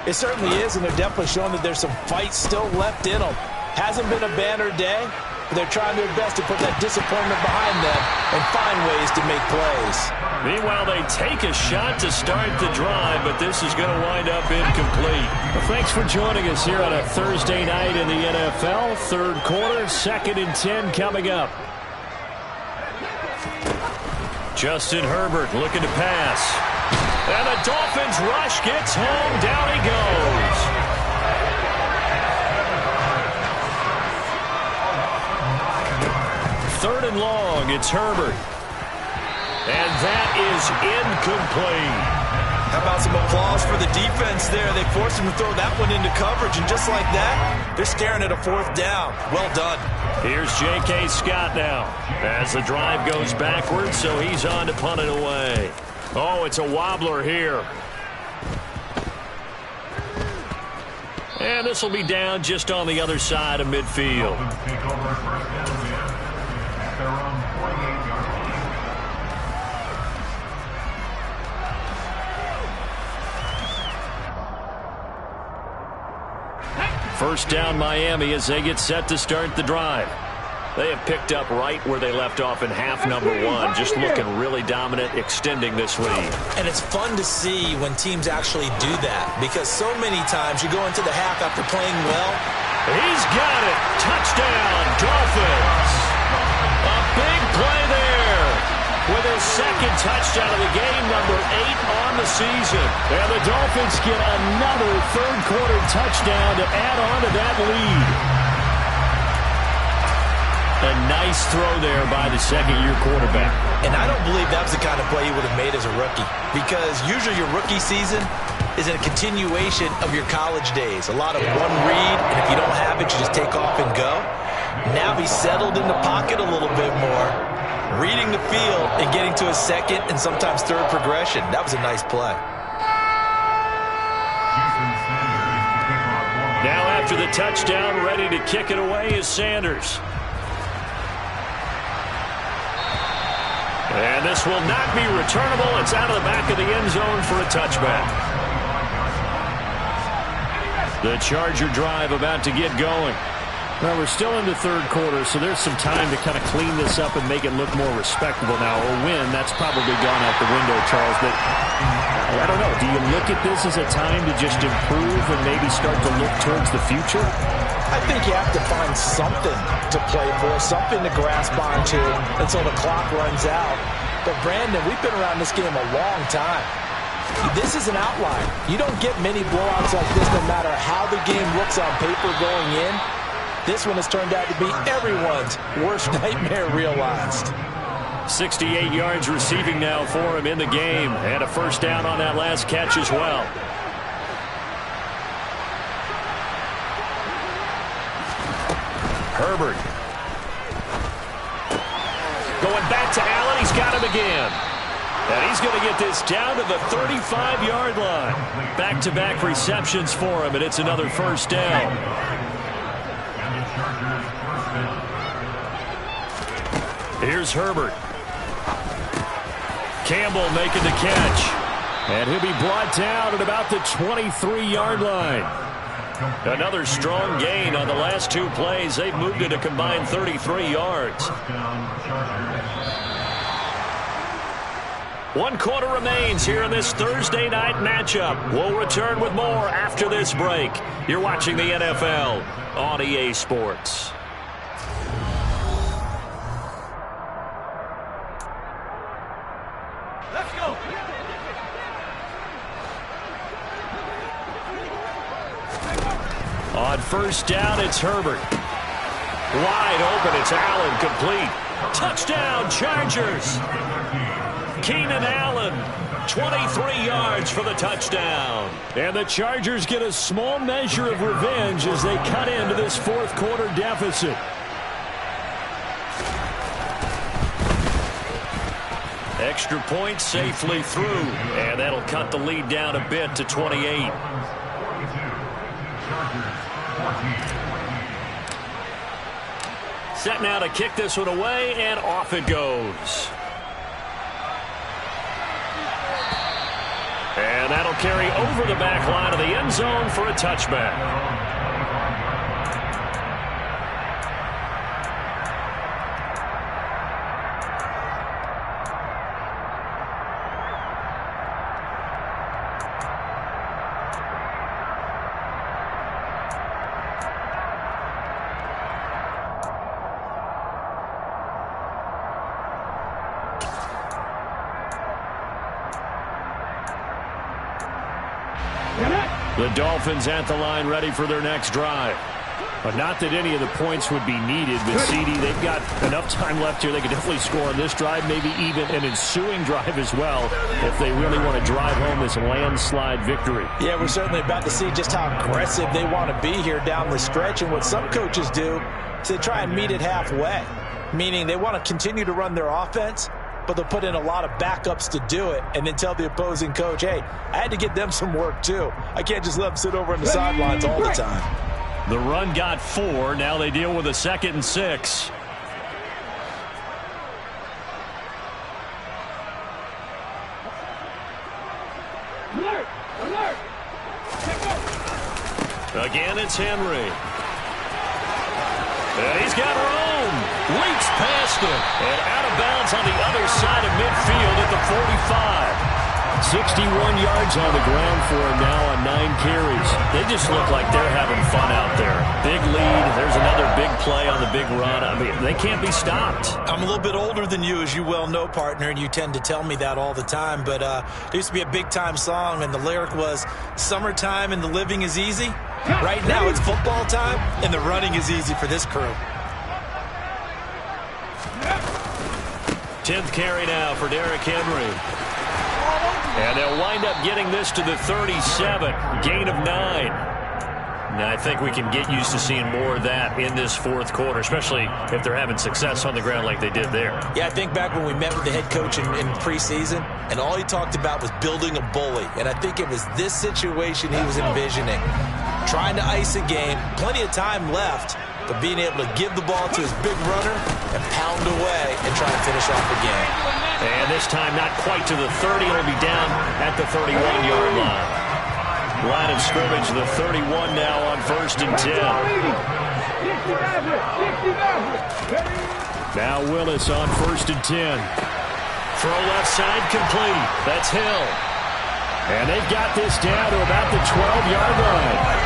It certainly is, and they're definitely showing that there's some fight still left in them. Hasn't been a banner day, but they're trying their best to put that disappointment behind them and find ways to make plays. Meanwhile, they take a shot to start the drive, but this is going to wind up incomplete. Well, thanks for joining us here on a Thursday night in the NFL. Third quarter, 2nd and 10 coming up. Justin Herbert looking to pass. And the Dolphins rush gets home. Down he goes. Third and long, it's Herbert. And that is incomplete. How about some applause for the defense there? They forced him to throw that one into coverage, and just like that, they're staring at a 4th down. Well done. Here's J.K. Scott now as the drive goes backwards, so he's on to punt it away. Oh, it's a wobbler here. And this will be down just on the other side of midfield. First down Miami as they get set to start the drive. They have picked up right where they left off in half number 1, just looking really dominant, extending this lead. And it's fun to see when teams actually do that, because so many times you go into the half after playing well. He's got it. Touchdown, Dolphins. A big play there with his 2nd touchdown of the game, number 8 on the season. And the Dolphins get another third-quarter touchdown to add on to that lead. A nice throw there by the second-year quarterback. And I don't believe that was the kind of play he would have made as a rookie, because usually your rookie season is a continuation of your college days. A lot of one read, and if you don't have it, you just take off and go. Now he's settled in the pocket a little bit more, reading the field and getting to a second and sometimes third progression. That was a nice play. Now after the touchdown, ready to kick it away is Sanders. And this will not be returnable. It's out of the back of the end zone for a touchback. The Charger drive about to get going. Well, we're still in the third quarter, so there's some time to kind of clean this up and make it look more respectable now. A win, that's probably gone out the window, Charles. But I don't know. Do you look at this as a time to just improve and maybe start to look towards the future? I think you have to find something to play for, something to grasp onto until the clock runs out. But, Brandon, we've been around this game a long time. This is an outlier. You don't get many blowouts like this no matter how the game looks on paper going in. This one has turned out to be everyone's worst nightmare realized. 68 yards receiving now for him in the game, and a first down on that last catch as well. Herbert. Going back to Allen. He's got him again. And he's going to get this down to the 35-yard line. Back-to-back receptions for him, and it's another first down. Here's Herbert. Campbell making the catch. And he'll be brought down at about the 23-yard line. Another strong gain on the last 2 plays. They've moved it a combined 33 yards. 1 quarter remains here in this Thursday night matchup. We'll return with more after this break. You're watching the NFL on EA Sports. Let's go. On first down, it's Herbert. Wide open, it's Allen, complete. Touchdown, Chargers. Keenan Allen, 23 yards for the touchdown. And the Chargers get a small measure of revenge as they cut into this fourth quarter deficit. Extra point safely through, and that'll cut the lead down a bit to 28. Set now to kick this one away, and off it goes. And that'll carry over the back line of the end zone for a touchback. The Dolphins at the line ready for their next drive. But not that any of the points would be needed, but CD, they've got enough time left here. They could definitely score on this drive, maybe even an ensuing drive as well, if they really want to drive home this landslide victory. Yeah, we're certainly about to see just how aggressive they want to be here down the stretch. And what some coaches do is they try and meet it halfway, meaning they want to continue to run their offense, but they'll put in a lot of backups to do it and then tell the opposing coach, hey, I had to get them some work too. I can't just let them sit over on the sidelines all the time. The run got 4. Now they deal with a 2nd and 6. Alert! Alert! Again, it's Henry. And he's got room. Leaks past him. And out of bounds on the other side of midfield at the 45. 61 yards on the ground for him now on 9 carries. They just look like they're having fun out there. Big lead. There's another big play on the big run. I mean, they can't be stopped. I'm a little bit older than you, as you well know, partner, and you tend to tell me that all the time. But there used to be a big-time song, and the lyric was, summertime and the living is easy. Right now, it's football time, and the running is easy for this crew. 10th carry now for Derrick Henry. And they'll wind up getting this to the 37. Gain of 9. Now, I think we can get used to seeing more of that in this 4th quarter, especially if they're having success on the ground like they did there. Yeah, I think back when we met with the head coach in preseason, and all he talked about was building a bully. And I think it was this situation he was envisioning. Trying to ice a game, plenty of time left, but being able to give the ball to his big runner and pound away and try and finish off the game. And this time not quite to the 30. It'll be down at the 31-yard line. Line of scrimmage, the 31 now on 1st and 10. Now Willis on 1st and 10. Throw left side complete. That's Hill. And they've got this down to about the 12-yard line.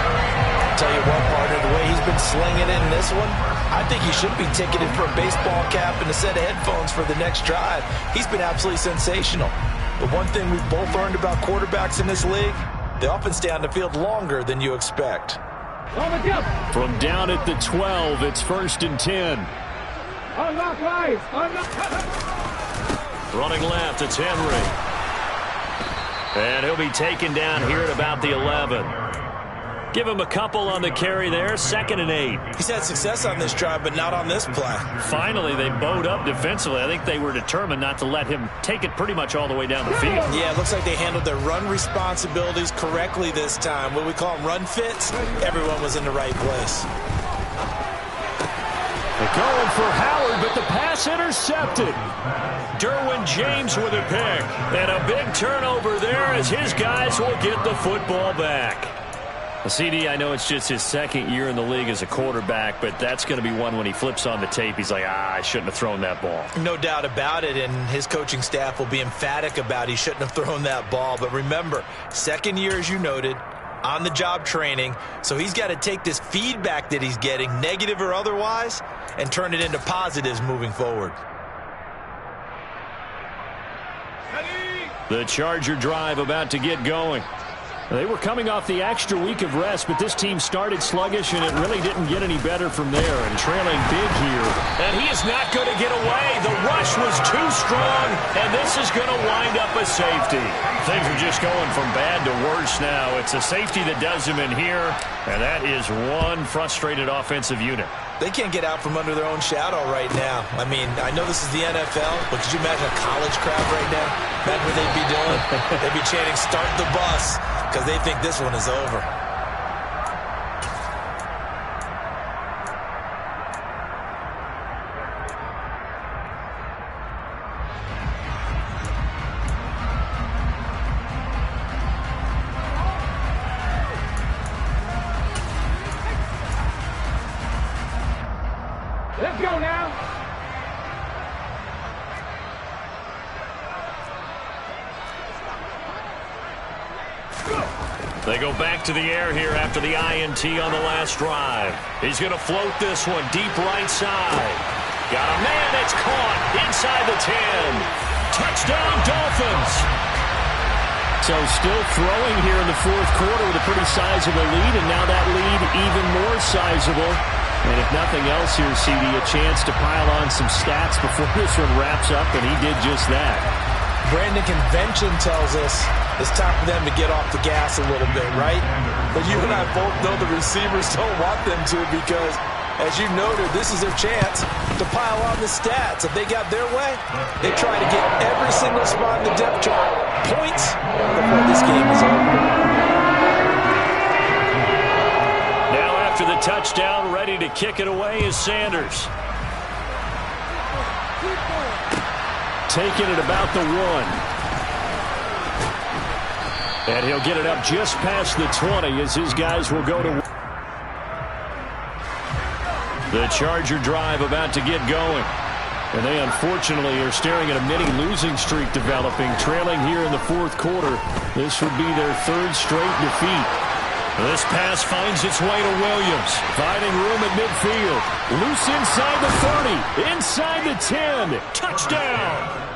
Tell you what, partner, the way he's been slinging in this one, I think he should be ticketed for a baseball cap and a set of headphones for the next drive. He's been absolutely sensational. But one thing we've both learned about quarterbacks in this league, they often stay on the field longer than you expect. From down at the 12, it's 1st and 10. Unlock life! Running left, it's Henry. And he'll be taken down here at about the 11. Give him a couple on the carry there. 2nd and 8. He's had success on this drive, but not on this play. Finally, they bowed up defensively. I think they were determined not to let him take it pretty much all the way down the field. Yeah, it looks like they handled their run responsibilities correctly this time. What we call them run fits, everyone was in the right place. They're going for Howard, but the pass intercepted. Derwin James with a pick. And a big turnover there as his guys will get the football back. CD, I know it's just his 2nd year in the league as a quarterback, but that's going to be one when he flips on the tape. He's like, I shouldn't have thrown that ball. No doubt about it, and his coaching staff will be emphatic about he shouldn't have thrown that ball. But remember, 2nd year, as you noted, on-the-job training, so he's got to take this feedback that he's getting, negative or otherwise, and turn it into positives moving forward. The Charger drive about to get going. They were coming off the extra week of rest, but this team started sluggish, and it really didn't get any better from there. And trailing big here. And he is not going to get away. The rush was too strong, and this is going to wind up a safety. Things are just going from bad to worse now. It's a safety that does him in here, and that is one frustrated offensive unit. They can't get out from under their own shadow right now. I mean, I know this is the NFL, but could you imagine a college crowd right now? Imagine what they'd be doing. They'd be chanting, "Start the bus," because they think this one is over. Let's go now. They go back to the air here after the INT on the last drive. He's going to float this one deep right side. Got a man that's caught inside the 10. Touchdown, Dolphins. So still throwing here in the fourth quarter with a pretty sizable lead, and now that lead even more sizable. And if nothing else here, CD, a chance to pile on some stats before this one wraps up, and he did just that. Brandon, convention tells us it's time for them to get off the gas a little bit, right? But you and I both know the receivers don't want them to because, as you noted, this is their chance to pile on the stats. If they got their way, they try to get every single spot in the depth chart points before this game is over. Now after the touchdown, ready to kick it away is Sanders. Taking it about the 1. And he'll get it up just past the 20 as his guys will go to... The Charger drive about to get going. And they unfortunately are staring at a mini losing streak developing, trailing here in the fourth quarter. This would be their 3rd straight defeat. This pass finds its way to Williams, finding room at midfield. Loose inside the 30, inside the 10. Touchdown!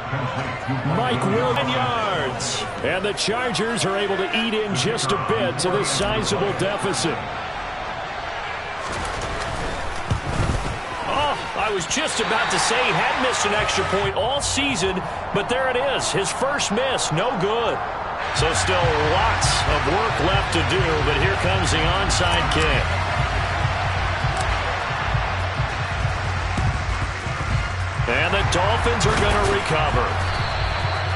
Mike Williams, 10 yards. And the Chargers are able to eat in just a bit to this sizable deficit. I was just about to say he had missed an extra point all season, but there it is. His first miss, no good. So still lots of work left to do, but here comes the onside kick. And the Dolphins are going to recover.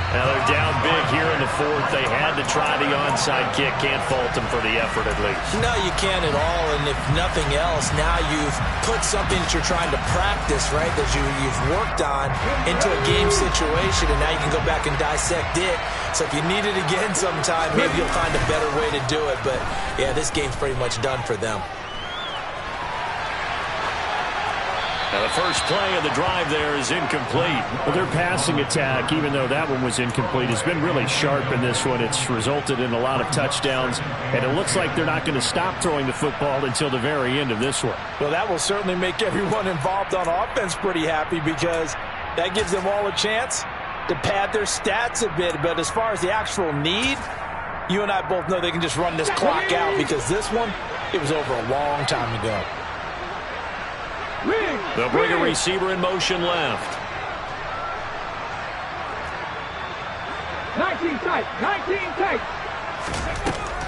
Now they're down big here in the fourth. They had to try the onside kick. Can't fault them for the effort at least. No, you can't at all. And if nothing else, now you've put something that you're trying to practice, right, that you've worked on into a game situation, and now you can go back and dissect it. So if you need it again sometime, maybe you'll find a better way to do it. But, yeah, this game's pretty much done for them. Now the first play of the drive there is incomplete. Well, their passing attack, even though that one was incomplete, has been really sharp in this one. It's resulted in a lot of touchdowns, and it looks like they're not going to stop throwing the football until the very end of this one. Well, that will certainly make everyone involved on offense pretty happy because that gives them all a chance to pad their stats a bit. But as far as the actual need, you and I both know they can just run this clock out because this one, it was over a long time ago. They'll bring a receiver in motion left. 19 tight, 19 tight.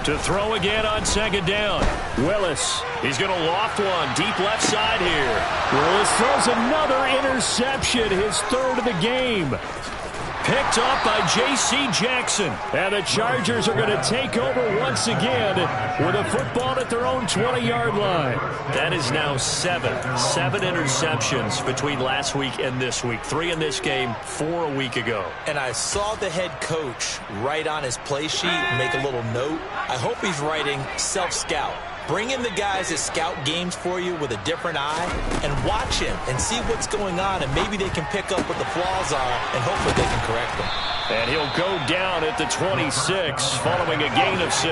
To throw again on second down. Willis, he's going to loft one deep left side here. Willis throws another interception, his 3rd of the game. Picked up by J.C. Jackson. And the Chargers are going to take over once again with a football at their own 20-yard line. That is now 7 interceptions between last week and this week. 3 in this game, 4 a week ago. And I saw the head coach write on his play sheet, make a little note. I hope he's writing self-scout. Bring in the guys that scout games for you with a different eye and watch him and see what's going on, and maybe they can pick up what the flaws are and hopefully they can correct them. And he'll go down at the 26 following a gain of 6.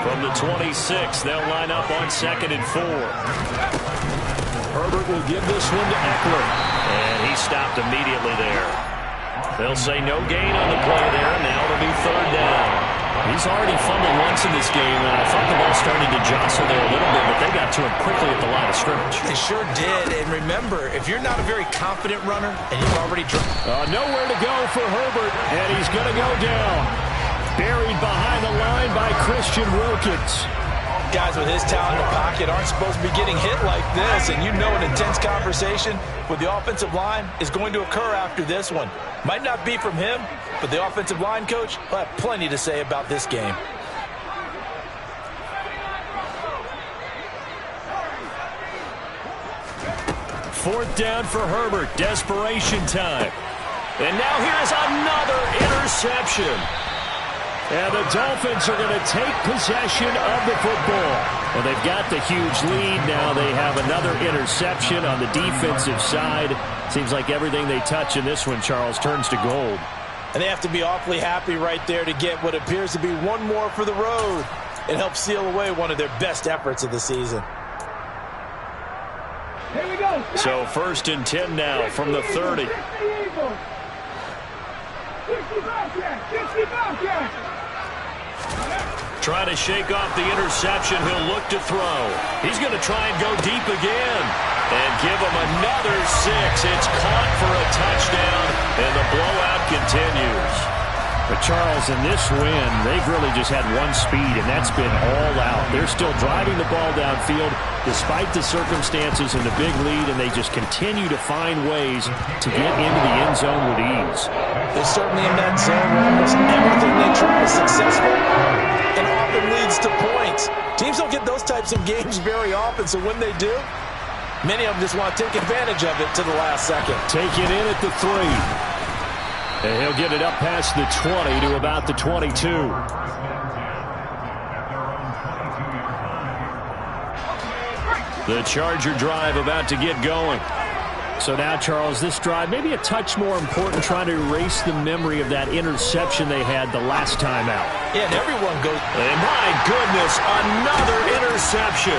From the 26, they'll line up on 2nd and 4. Herbert will give this one to Eckler, and he stopped immediately there. They'll say no gain on the play there. Now it'll be 3rd down. He's already fumbled once in this game, and I thought the ball started to jostle there a little bit, but they got to him quickly at the line of scrimmage. They sure did, and remember, if you're not a very confident runner and you've already dropped... nowhere to go for Herbert, and he's going to go down. Buried behind the line by Christian Wilkins. Guys with his talent in the pocket aren't supposed to be getting hit like this, and you know an intense conversation with the offensive line is going to occur after this one. Might not be from him, but the offensive line coach will have plenty to say about this game. Fourth down for Herbert. Desperation time. And now here's another interception. And the Dolphins are going to take possession of the football. Well, they've got the huge lead. Now they have another interception on the defensive side. Seems like everything they touch in this one, Charles, turns to gold. And they have to be awfully happy right there to get what appears to be one more for the road and help seal away one of their best efforts of the season. Here we go. So 1st and 10 now from the 30. Trying to shake off the interception. He'll look to throw. He's going to try and go deep again. And give him another 6. It's caught for a touchdown, and the blowout continues. But Charles, in this win, they've really just had one speed, and that's been all out. They're still driving the ball downfield despite the circumstances and the big lead, and they just continue to find ways to get into the end zone with ease. They're certainly in that zone where almost everything they try is successful and often leads to points. Teams don't get those types of games very often, so when they do, many of them just want to take advantage of it to the last second. Take it in at the 3. And he'll get it up past the 20 to about the 22. The Charger drive about to get going. So now, Charles, this drive maybe a touch more important, trying to erase the memory of that interception they had the last time out. Yeah, and everyone goes. And my goodness, another interception.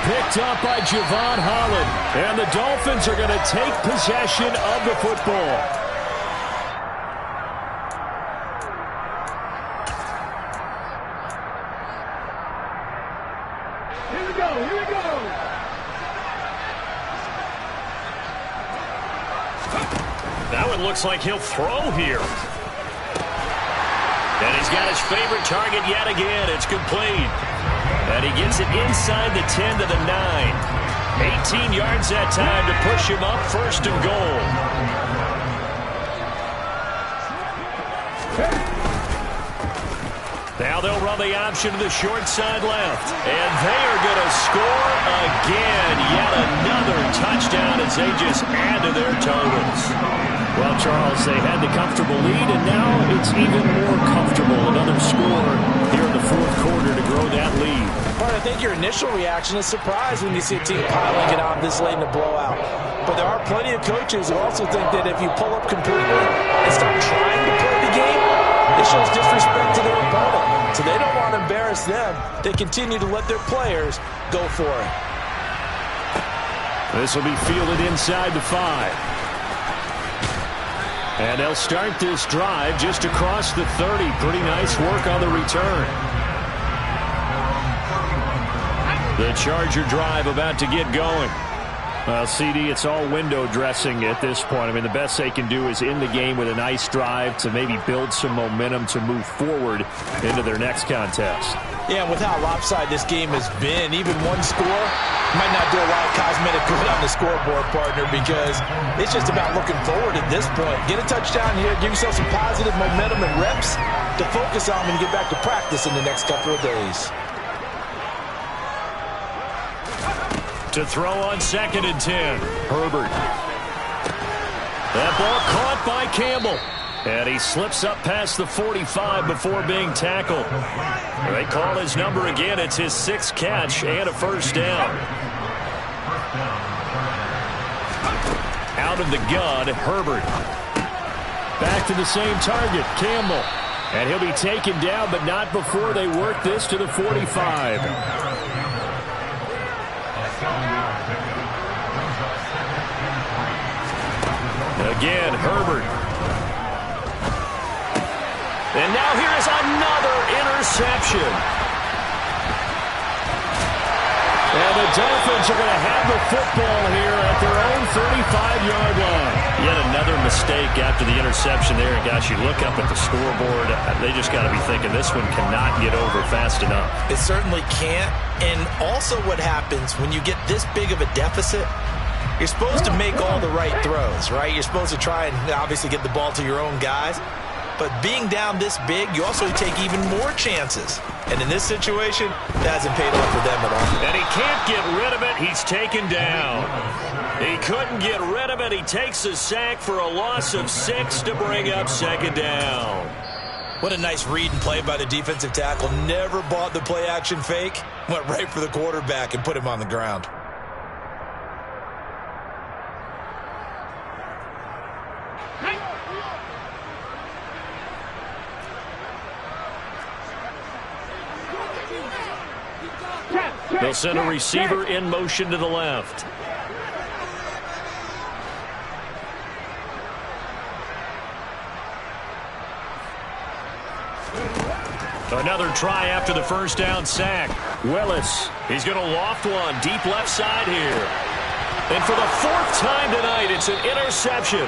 Picked up by Javon Holland. And the Dolphins are going to take possession of the football. That one looks like he'll throw here. And he's got his favorite target yet again. It's complete. And he gets it inside the 10 to the 9. 18 yards that time to push him up 1st and goal. Now they'll run the option to the short side left. And they are going to score again. Yet another touchdown as they just add to their totals. Well, Charles, they had the comfortable lead, and now it's even more comfortable. Another score here in the 4th quarter to grow that lead. Part, I think your initial reaction is surprise when you see a team piling it on this late in a blowout. But there are plenty of coaches who also think that if you pull up completely and start trying to play the game, it shows disrespect to their opponent. So they don't want to embarrass them. They continue to let their players go for it. This will be fielded inside the 5. And they'll start this drive just across the 30. Pretty nice work on the return. The Charger drive about to get going. Well, CD, it's all window dressing at this point. I mean, the best they can do is in the game with a nice drive to maybe build some momentum to move forward into their next contest. Yeah, and with how lopsided this game has been, even one score might not do a lot of cosmetic good on the scoreboard, partner, because it's just about looking forward at this point. Get a touchdown here, give yourself some positive momentum and reps to focus on when you get back to practice in the next couple of days. To throw on 2nd and 10. Herbert. That ball caught by Campbell. And he slips up past the 45 before being tackled. They call his number again. It's his 6th catch and a 1st down. Out of the gun, Herbert. Back to the same target, Campbell. And he'll be taken down, but not before they work this to the 45. Again, Herbert. And now here is another interception. And the Dolphins are going to have the football here at their own 35-yard line. Yet another mistake after the interception there. And gosh, you look up at the scoreboard, they just got to be thinking this one cannot get over fast enough. It certainly can't. And also what happens when you get this big of a deficit, you're supposed to make all the right throws, right? You're supposed to try and obviously get the ball to your own guys. But being down this big, you also take even more chances. And in this situation, that hasn't paid off for them at all. And he can't get rid of it. He's taken down. He couldn't get rid of it. He takes a sack for a loss of 6 to bring up 2nd down. What a nice read and play by the defensive tackle. Never bought the play-action fake. Went right for the quarterback and put him on the ground. They'll send a receiver in motion to the left. Another try after the first down sack. Willis, he's going to loft one deep left side here. And for the fourth time tonight, it's an interception.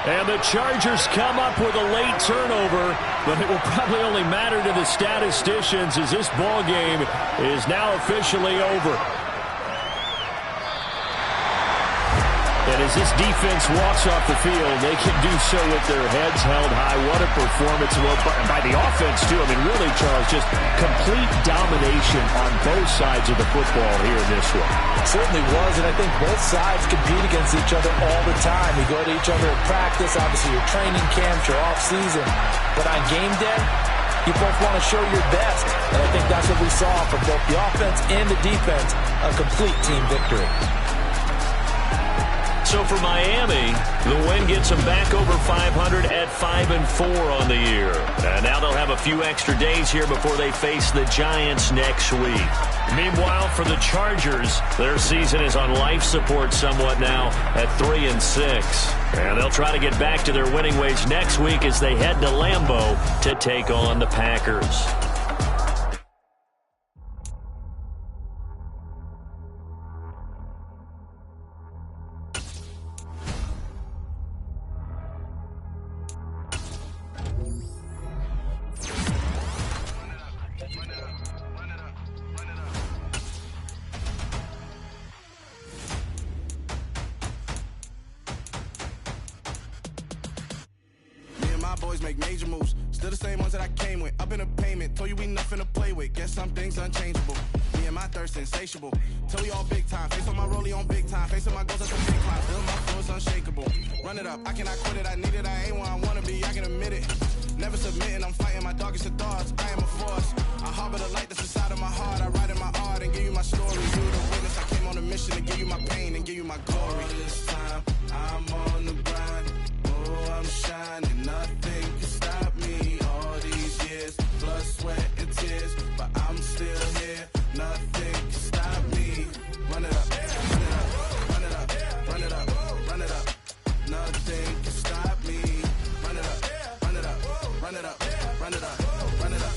And the Chargers come up with a late turnover, but it will probably only matter to the statisticians as this ball game is now officially over. And as this defense walks off the field, they can do so with their heads held high. What a performance by the offense, too. I mean, really, Charles, just complete domination on both sides of the football here in this one. It certainly was, and I think both sides compete against each other all the time. You go to each other at practice, obviously your training camps, your off-season. But on game day, you both want to show your best. And I think that's what we saw from both the offense and the defense, a complete team victory. So for Miami, the win gets them back over 500 at 5-4 on the year. And now they'll have a few extra days here before they face the Giants next week. Meanwhile, for the Chargers, their season is on life support somewhat now at 3-6. And they'll try to get back to their winning ways next week as they head to Lambeau to take on the Packers. Boys make major moves, still the same ones that I came with. Up in a payment, told you we nothing to play with. Guess some things unchangeable. Me and my thirst insatiable. Tell we all big time. Face on my rollie on big time. Face on my goals at the big climb. Still my flow is unshakable. Run it up, I cannot quit it. I need it, I ain't where I wanna be. I can admit it. Never submitting, I'm fighting my darkest of thoughts. I am a force. I harbor the light that's inside of my heart. I write in my art and give you my story. You the witness. I came on a mission to give you my pain and give you my glory. All this time, I'm on the grind. Oh, I'm shining. Nothing can stop me. All these years, blood, sweat, and tears, but I'm still here. Nothing can stop me. Run it up, run it up, run it up, run it up, run it up. Nothing can stop me. Run it up, run it up, run it up, run it up, run it up.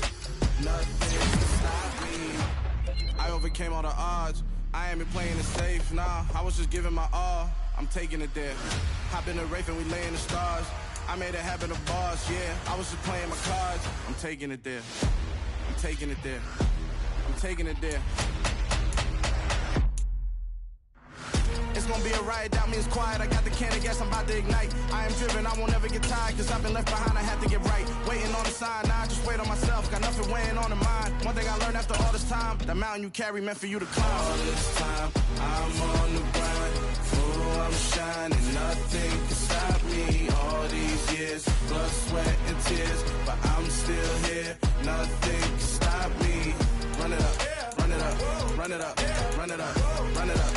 Nothing can stop me. I overcame all the odds. I ain't been playing it safe, nah. I was just giving my all. I'm taking it there. Hop in the Wraith and we lay in the stars. I made it happen to bars, yeah. I was just playing my cards. I'm taking it there. I'm taking it there. I'm taking it there. It's gonna be a riot, doubt me it's quiet. I got the can of gas, I'm about to ignite. I am driven, I won't ever get tired, cause I've been left behind, I have to get right. Waiting on the sign, now I just wait on myself. Got nothing weighing on the mind. One thing I learned after all this time, the mountain you carry meant for you to climb. All this time, I'm on the grind. Oh, I'm shining, nothing can stop me. All these years, blood, sweat, and tears, but I'm still here. Nothing can stop me. Run it up, run it up, run it up, run it up, run it up.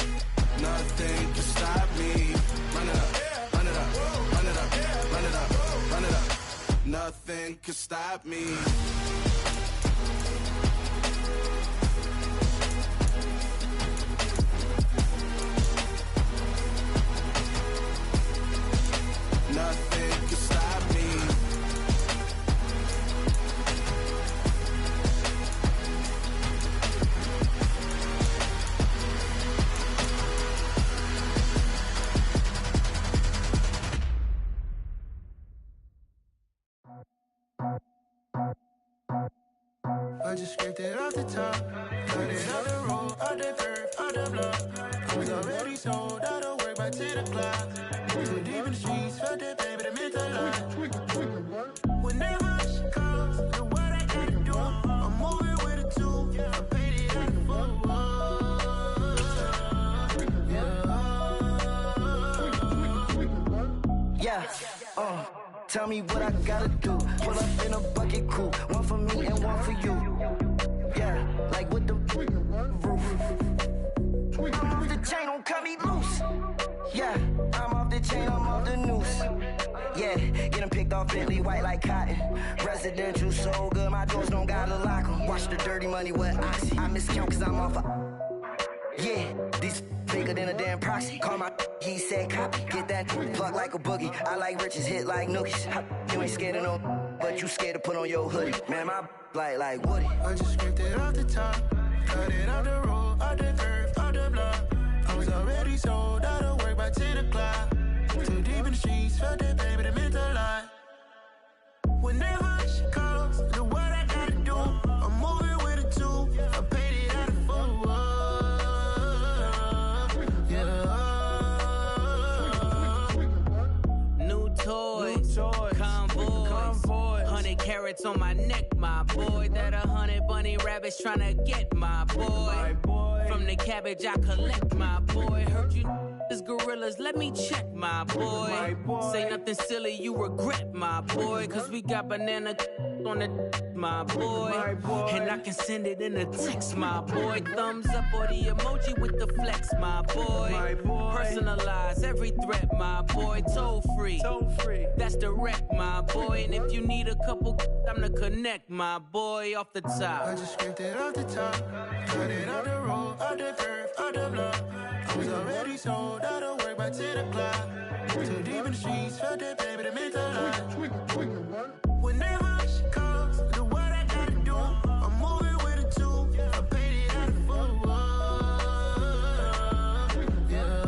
Nothing can stop me. Run it up, run it up, run it up, run it up, run it up. Nothing can stop me. Nothing can stop me. I just scraped it off the top, got it out the road, out the curve, out the block. I was already sold, out of work by 10 o'clock. Too deep in the streets, felt that pain, but it meant a lot. Whenever she calls, the what I gotta do, I'm moving with a two, I paid it out the phone. Yeah, tell me what I gotta do. Pull up in a bucket crew, one for me and one for you. Yeah, like with the roof. I'm off the chain, don't cut me loose. Yeah, I'm off the chain, I'm off the noose. Yeah, getting picked off Bentley, white like cotton. Residential so good, my doors don't gotta lock 'em. Watch the dirty money with oxy. I miscount cause I'm off yeah, these bigger than a damn proxy. Call my he said copy. Get that plug like a boogie. I like riches, hit like nookies. You ain't scared of no, but but you scared to put on your hoodie. Man, my like Woody. I just scraped it off the top, cut it off the road, off the curve, off the block. I was already sold out of work by 10 o'clock. Too deep in the streets, felt that baby, that meant a lot. Whenever she calls, do what I gotta do. I'm moving with a two, I paid it out of full. Yeah. New toys, convoys, 100 carats on my neck, my boy. That 100 bunny rabbits tryna get my boy. From the cabbage I collect, my boy. Heard you is gorillas, let me check, my boy. Say nothing silly, you regret, my boy. Cause we got banana on the my boy. And I can send it in a text, my boy. Thumbs up or the emoji with the flex, my boy. Personalize every threat, my boy. Toll free, that's direct, my boy. And if you need a couple, I'm the connect, my boy. Off the top, I just scraped it off the top, cut it off the road, off the curve, off the block. I was already sold out of work by 10 o'clock. Too deep in the streets, felt that baby, that meant a lot. Whenever she calls, do what I gotta do. I'm moving with a two, I paid it out of full. Yeah.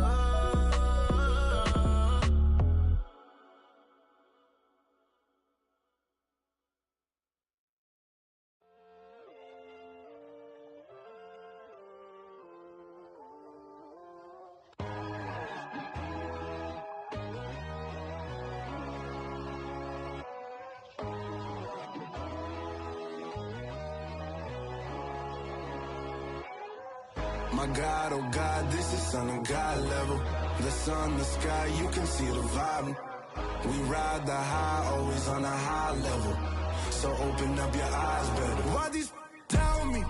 My God, oh God, this is Son of God level. The sun, the sky, you can see the vibe. We ride the high, always on a high level. So open up your eyes better. Why these tell me?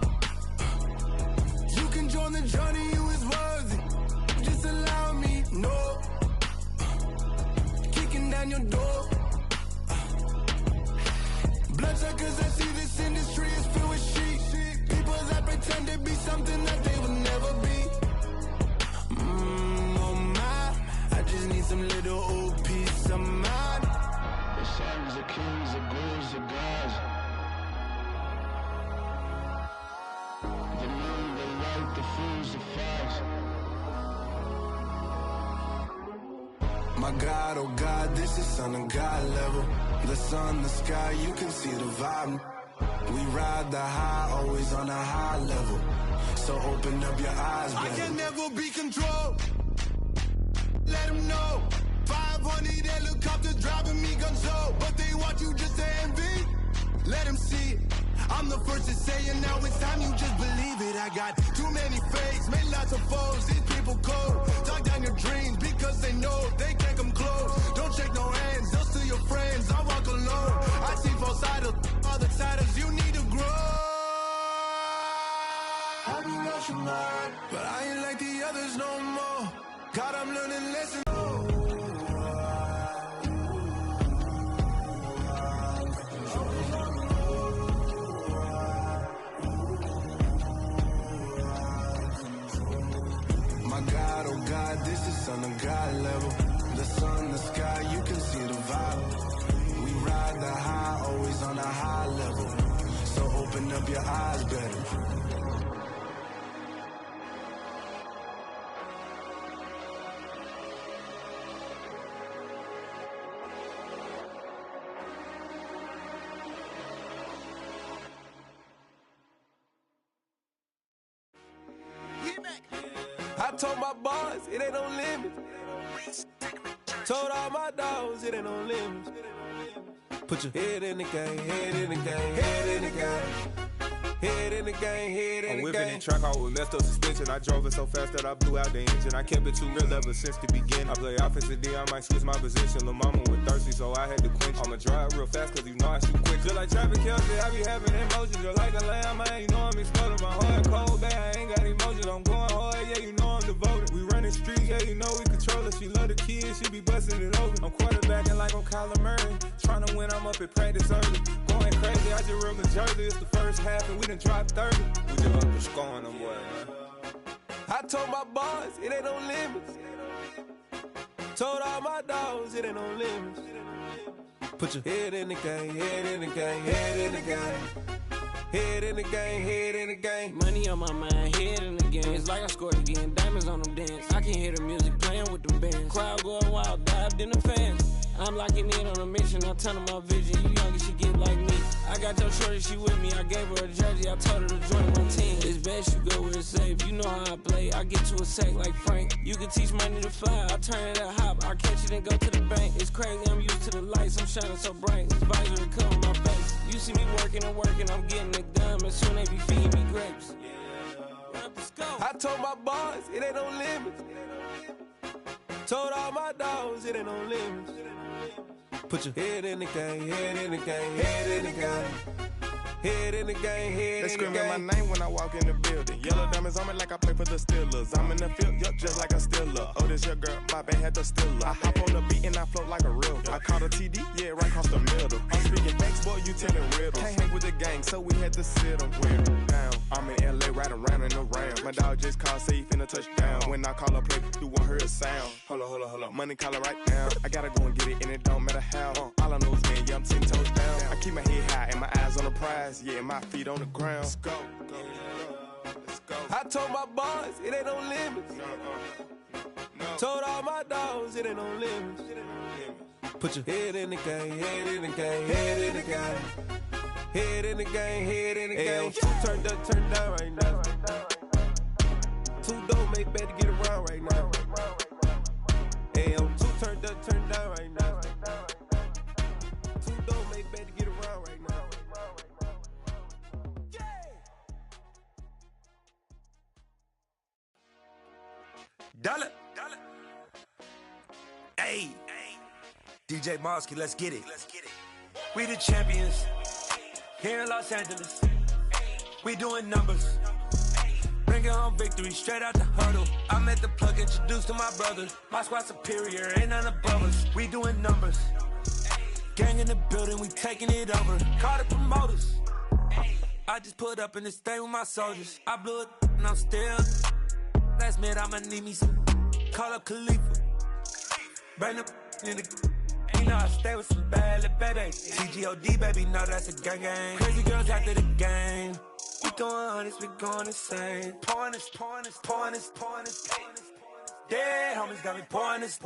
You can join the journey, you is worthy. Just allow me, no. Kicking down your door. Bloodsuckers, I see this industry is filled with sheep. People that pretend to be something that they will never be. Oh my, I just need some little old peace of mind. The sons of kings, the ghouls, the gods. The moon, the light, the fools, the facts. My God, oh God, this is Son of God level. The sun, the sky, you can see the vibe. We ride the high, always on a high level. So open up your eyes, baby. I can never be controlled. Let them know. 500 helicopters driving me gonzo. But they want you just to envy. Let them see it. I'm the first to say it, now it's time you just believe it. I got too many fakes, made lots of foes. These people cold. Talk down your dreams because they know they can't come close. Don't shake no hands, those to your friends. I walk alone. I see false idols, other siders. You need to grow. Have you lost your mind? But I ain't like the others no more. God, I'm learning lessons. My God, oh God, this is Son of God level. The sun, the sky, you can see the vibe. We ride the high, always on a high level. So open up your eyes better. I told my boys, it ain't no limits. Told all my dogs, it ain't no limits. Put your head in the game, head in the game, head in the game. Head in the game, head in the game. I'm whipping the track out with messed up suspension. I drove it so fast that I blew out the engine. I kept it too real ever since the beginning. I play offensive D, I might switch my position. Lil' mama was thirsty, so I had to quench. I'ma drive real fast, cause you know I shoot quick. Just like Travis Kelce, I be having emotions. Just like a lamb, man, you know I'm exploding. My heart cold, man, I ain't got emotions. I'm going hard, yeah, you know I'm devoted. We running streets, yeah, you know we control it. She love the kids, she be busting it open. I'm quarterbacking like I'm Kyler Murray. Trying to win, I'm up at practice early. Going crazy, I just real the jersey. It's the first half and we done dropped 30. We just up to scoring them, boy, man. I told my boys, it ain't no limits. Told all my dogs, it ain't no limits. Put your head in the game, head in the game, head in the game. Head in the game, head in the game. Money on my mind, head in the game. It's like I scored again, diamonds on them dance. I can hear the music playing with them bands. Crowd going wild, dived in the fans. I'm locking in on a mission, I'm telling my vision. You young, she get like me. I got your shorty, she with me. I gave her a jersey, I told her to join my team. It's best you go where it's safe. You know how I play, I get to a sack like Frank. You can teach money to fly, I turn it at hop. I catch it and go to the bank. It's crazy, I'm used to the lights, I'm shining so bright. This visor cover my face. You see me working and working, I'm getting it done. And soon they be feeding me grapes. I told my boys, it ain't no limits. Told all my dogs, it ain't no limits. Put your head in the game, head in the game, head in the game. Head in the game, head in the game. They screaming my name when I walk in the building. Yellow diamonds on me like I play for the Steelers. I'm in the field, yup, just like a Steeler. Oh, this your girl, my bad, had the Steeler. I hop on the beat and I float like a real. I caught a TD, yeah, right across the middle. I'm speaking facts, boy, you telling riddles. Can't hang with the gang, so we had to sit them down. I'm in LA, riding around and around. My dog just called, say he finna touch down. When I call a play, you won't hear a sound. Hold up, money calling right now. I gotta go and get it, and it don't matter how. All I know is, man, yeah, I'm 10 toes down. I keep my head high and my eyes on the prize. Yeah, my feet on the ground. Let's go. Let's go. I told my boys, it ain't no limits. No. Told all my dogs, it ain't no limits. Put your head in the game, head in the game, head in the game. Head in the game, head in the game. Turned up, turned down right now. Two dope make better get around right now. Hey, I'm two turned up, turned down right now. Two dope make better get around right now. Dollar. Hey, DJ Mosky, let's get it. We the champions here in Los Angeles. We doing numbers. Bringing home victory straight out the huddle. I'm at the plug, introduced to my brother. My squad superior, ain't none above us. We doing numbers. Gang in the building, we taking it over. Call the promoters. I just put up in this thing with my soldiers. I blew it and I'm still. Last minute I'ma need me some. Call up Khalifa. Bring them in the. You know I stay with some bad little babies. TGOD baby, know that's a gang gang. Crazy girls after the game. We going honest, we going insane. Pouring this. Dead homies got me pouring this.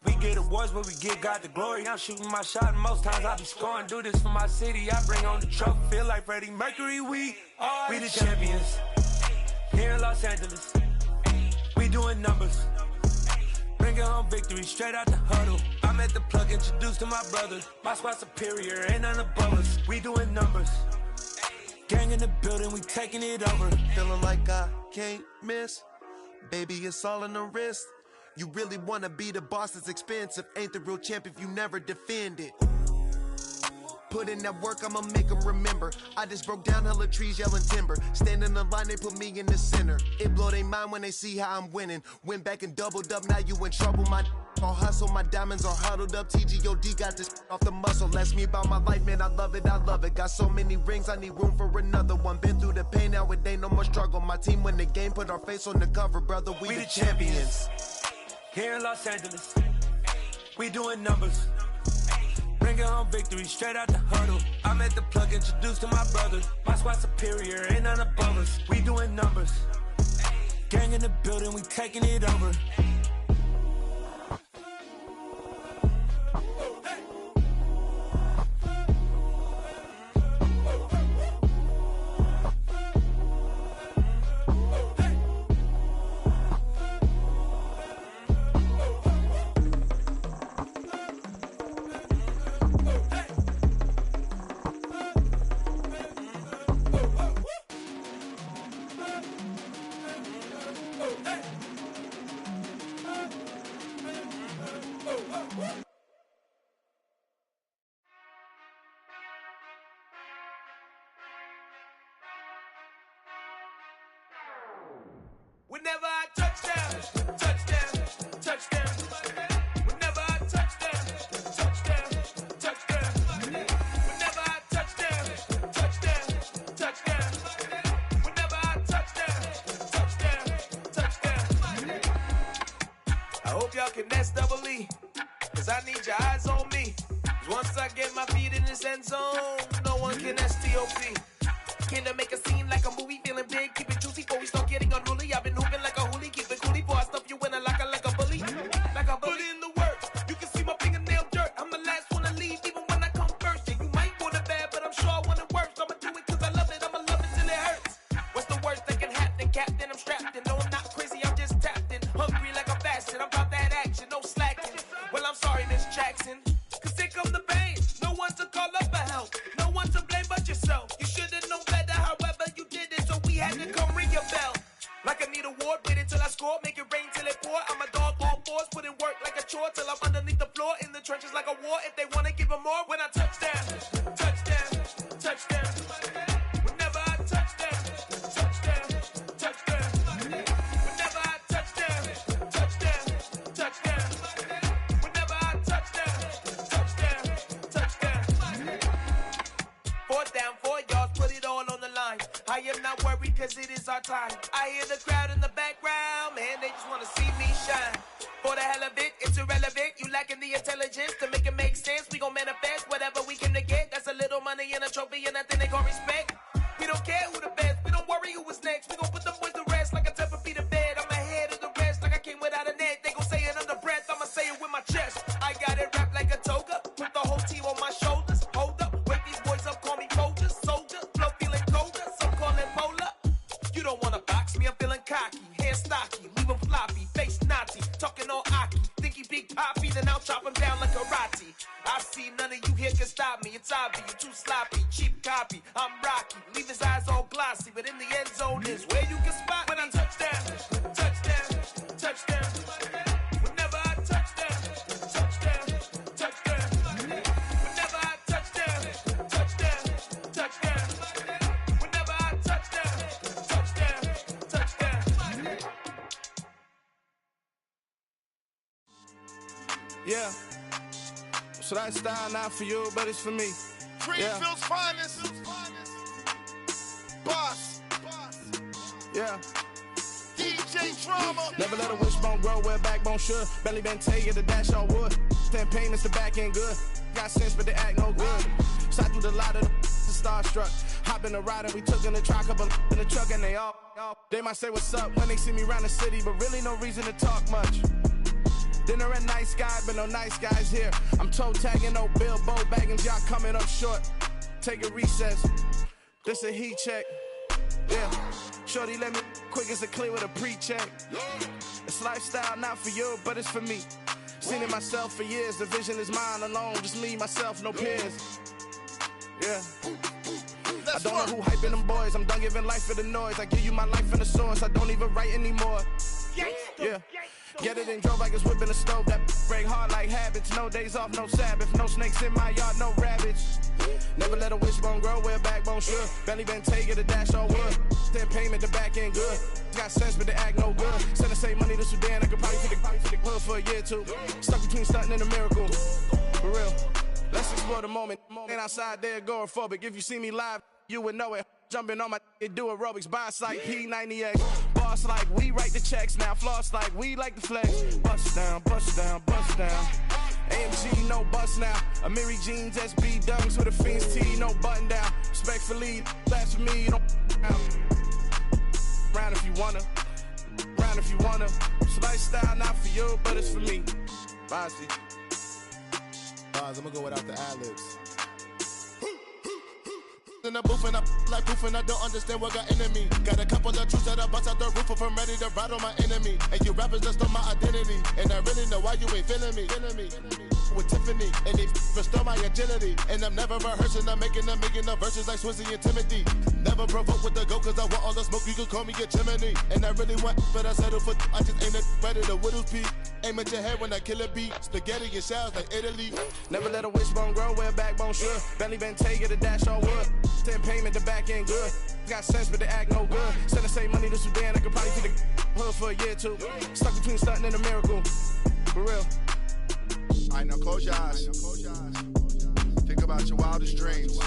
We get awards where we get God the glory. I'm shooting my shot and most times I be scoring. Do this for my city, I bring on the trophy. Feel like Freddie Mercury, we the champions. Here in Los Angeles, we doing numbers. Bringing home victory straight out the huddle. I'm at the plug, introduced to my brother. My squad superior, ain't none above us. We doing numbers. Gang in the building, we taking it over. Feeling like I can't miss. Baby, it's all in the wrist. You really wanna be the boss, it's expensive. Ain't the real champ if you never defend it. Put in that work, I'ma make them remember. I just broke down hella trees, yelling timber. Stand in the line, they put me in the center. It blow their mind when they see how I'm winning. Went back and doubled up, now you in trouble. My all hustle, my diamonds are huddled up. TGOD got this off the muscle. Ask me about my life, man, I love it. Got so many rings, I need room for another one. Been through the pain, now it ain't no more struggle. My team win the game, put our face on the cover, brother. We the champions. Here in Los Angeles, we doing numbers. Bringing home victory straight out the huddle. I'm at the plug, introduced to my brother. My squad superior, ain't none above us. We doing numbers. Gang in the building, we taking it over. Whenever I touchdown, touchdown. Whenever I touchdown, touchdown. Whenever I touchdown, touchdown. Whenever I touchdown. I hope y'all can nest double E, cause I need your eyes on me. 'Cause once Once I get my feet in this end zone, no one can STOP. Came to make a scene like a movie, feeling big, keep it juicy before we start getting unruly. I've been hooping like a hoolie, keep it coolie before I stuff you in a locker like a bully. Like a bully in the work, you can see my fingernail dirt. I'm the last one to leave, even when I come first. Yeah, you might want it bad, but I'm sure I want it worse. I'ma do it cause I love it, I'ma love it till it hurts. What's the worst that can happen, Captain? I'm strapped in, no I'm not crazy, I'm just tapped in. Hungry like I'm fasting, I'm about that action, no slacking. Well, I'm sorry, Miss Jackson, cause here come the pain. No one to call up for help, no one to blame but yourself. You should've known better, however you did it, so we had to come ring your bell. Like I need a ward, wait until I score, make it rain till it pour. I'm a dog on fours, put in work like a chore till I'm underneath the floor, in the trenches like a war. If they wanna give them more, when I touch down, touchdown, touchdown. Whenever I touch down, touchdown, touchdown. Whenever I touch down, touchdown, touchdown. Whenever I touch down, touchdown, touchdown. 4th down, 4 yards, put it all on the line. I am not worried cause it is our time. I hear the crowd in the background, man, they just wanna see me shine. For the hell of it, it's irrelevant. You lacking the intelligence to make it make sense. We gon' manifest whatever we came to get. That's a little money and a trophy and nothing they gon' respect. We don't care who the best, we don't worry who was next. We gon' put the boys to rest like a temper feet of bed. I'm ahead of the rest like I came without a net. They gon' say it under breath, I'ma say it with my chest. I got it wrapped like a toga, put the whole team on my shoulders. Hold up, wake these boys up, call me Folgers. Soldier, flow feeling colder, some call it polar. You don't wanna box me, I'm feeling cocky. Hair stocky, leave him floppy, face naughty. Talking all aki, think he big poppy, then I'll chop him down like karate. I see none of you here can stop me. It's obvious, you too sloppy, cheap copy. I'm Rocky, leave his eyes all glossy, but in the end zone is where you can spot when I touchdown, touchdown, touchdown. Whenever I touchdown, touchdown, touchdown. Whenever I touchdown, touchdown, touchdown. Whenever I touchdown, touchdown, touchdown. Yeah. So that style not for you, but it's for me. Greenfield's finest. Boss. Yeah. DJ Drama. Never let a wishbone grow where backbone should. Belly been take it, the dash all wood. 10 payments, the back end good. Got sense, but they act no good. Shot through the lot of the starstruck. Hop in the ride and we took in the truck, couple in the truck and they all. They might say what's up when they see me around the city, but really no reason to talk much. Dinner at nice guy, but no nice guys here. I'm toe tagging, no Bilbo Baggins, y'all coming up short. Take a recess, this a heat check. Yeah, shorty let me quick as a clear with a pre-check. It's lifestyle not for you, but it's for me. Seen it myself for years, the vision is mine alone. Just me, myself, no peers. Yeah. I don't know who hyping them boys, I'm done giving life for the noise. I give you my life in the source, I don't even write anymore. Yeah. Get it and drove like it's whipping the stove. That break hard like habits. No days off, no Sabbath. No snakes in my yard, no rabbits. Never let a wishbone grow where backbone should. Belly been take it, the dash all wood. 10 payment, the back end good. Got sense, but they act no good. Send the same money to Sudan, I could probably take the hood for a year or two. Stuck between stunting and a miracle. For real. Let's explore the moment. Ain't outside there agoraphobic. If you see me live, you would know it. Jumping on my do aerobics, boss like P90X. Boss like we write the checks now. Floss like we like the flex. Bust down, bust down, bust down. AMG, no bust now. Amiri jeans, SB dunks with a Fiends T, no button down. Respectfully, that's for me, you don't round if you wanna. Round if you wanna. It's lifestyle not for you, but it's for me. Bossy. I'm gonna go without the ad-libs. In the booth and I like proof and I don't understand what got into me. Got a couple of truths that I bust out the roof if I'm ready to ride on my enemy. And you rappers just stole my identity. And I really know why you ain't feeling me. With Tiffany, and they restore my agility. And I'm never rehearsing, I'm making a million of verses like Swizzy and Timothy. Never provoke with the go, cause I want all the smoke, you can call me a chimney. And I really want, but I settle for, I just ain't ready to Widow's Peak. Aim at your head when I kill a beat. Spaghetti and shells like Italy. Never let a wishbone grow where backbone should. Belly been take it, the dash all wood. 10 payment, the back end good. Got sense, but they act no good. Send the same money to Sudan, I could probably take the hood for a year or two. Stuck between stunting and a miracle. For real. Alright, now close your eyes. Think about your wildest dreams.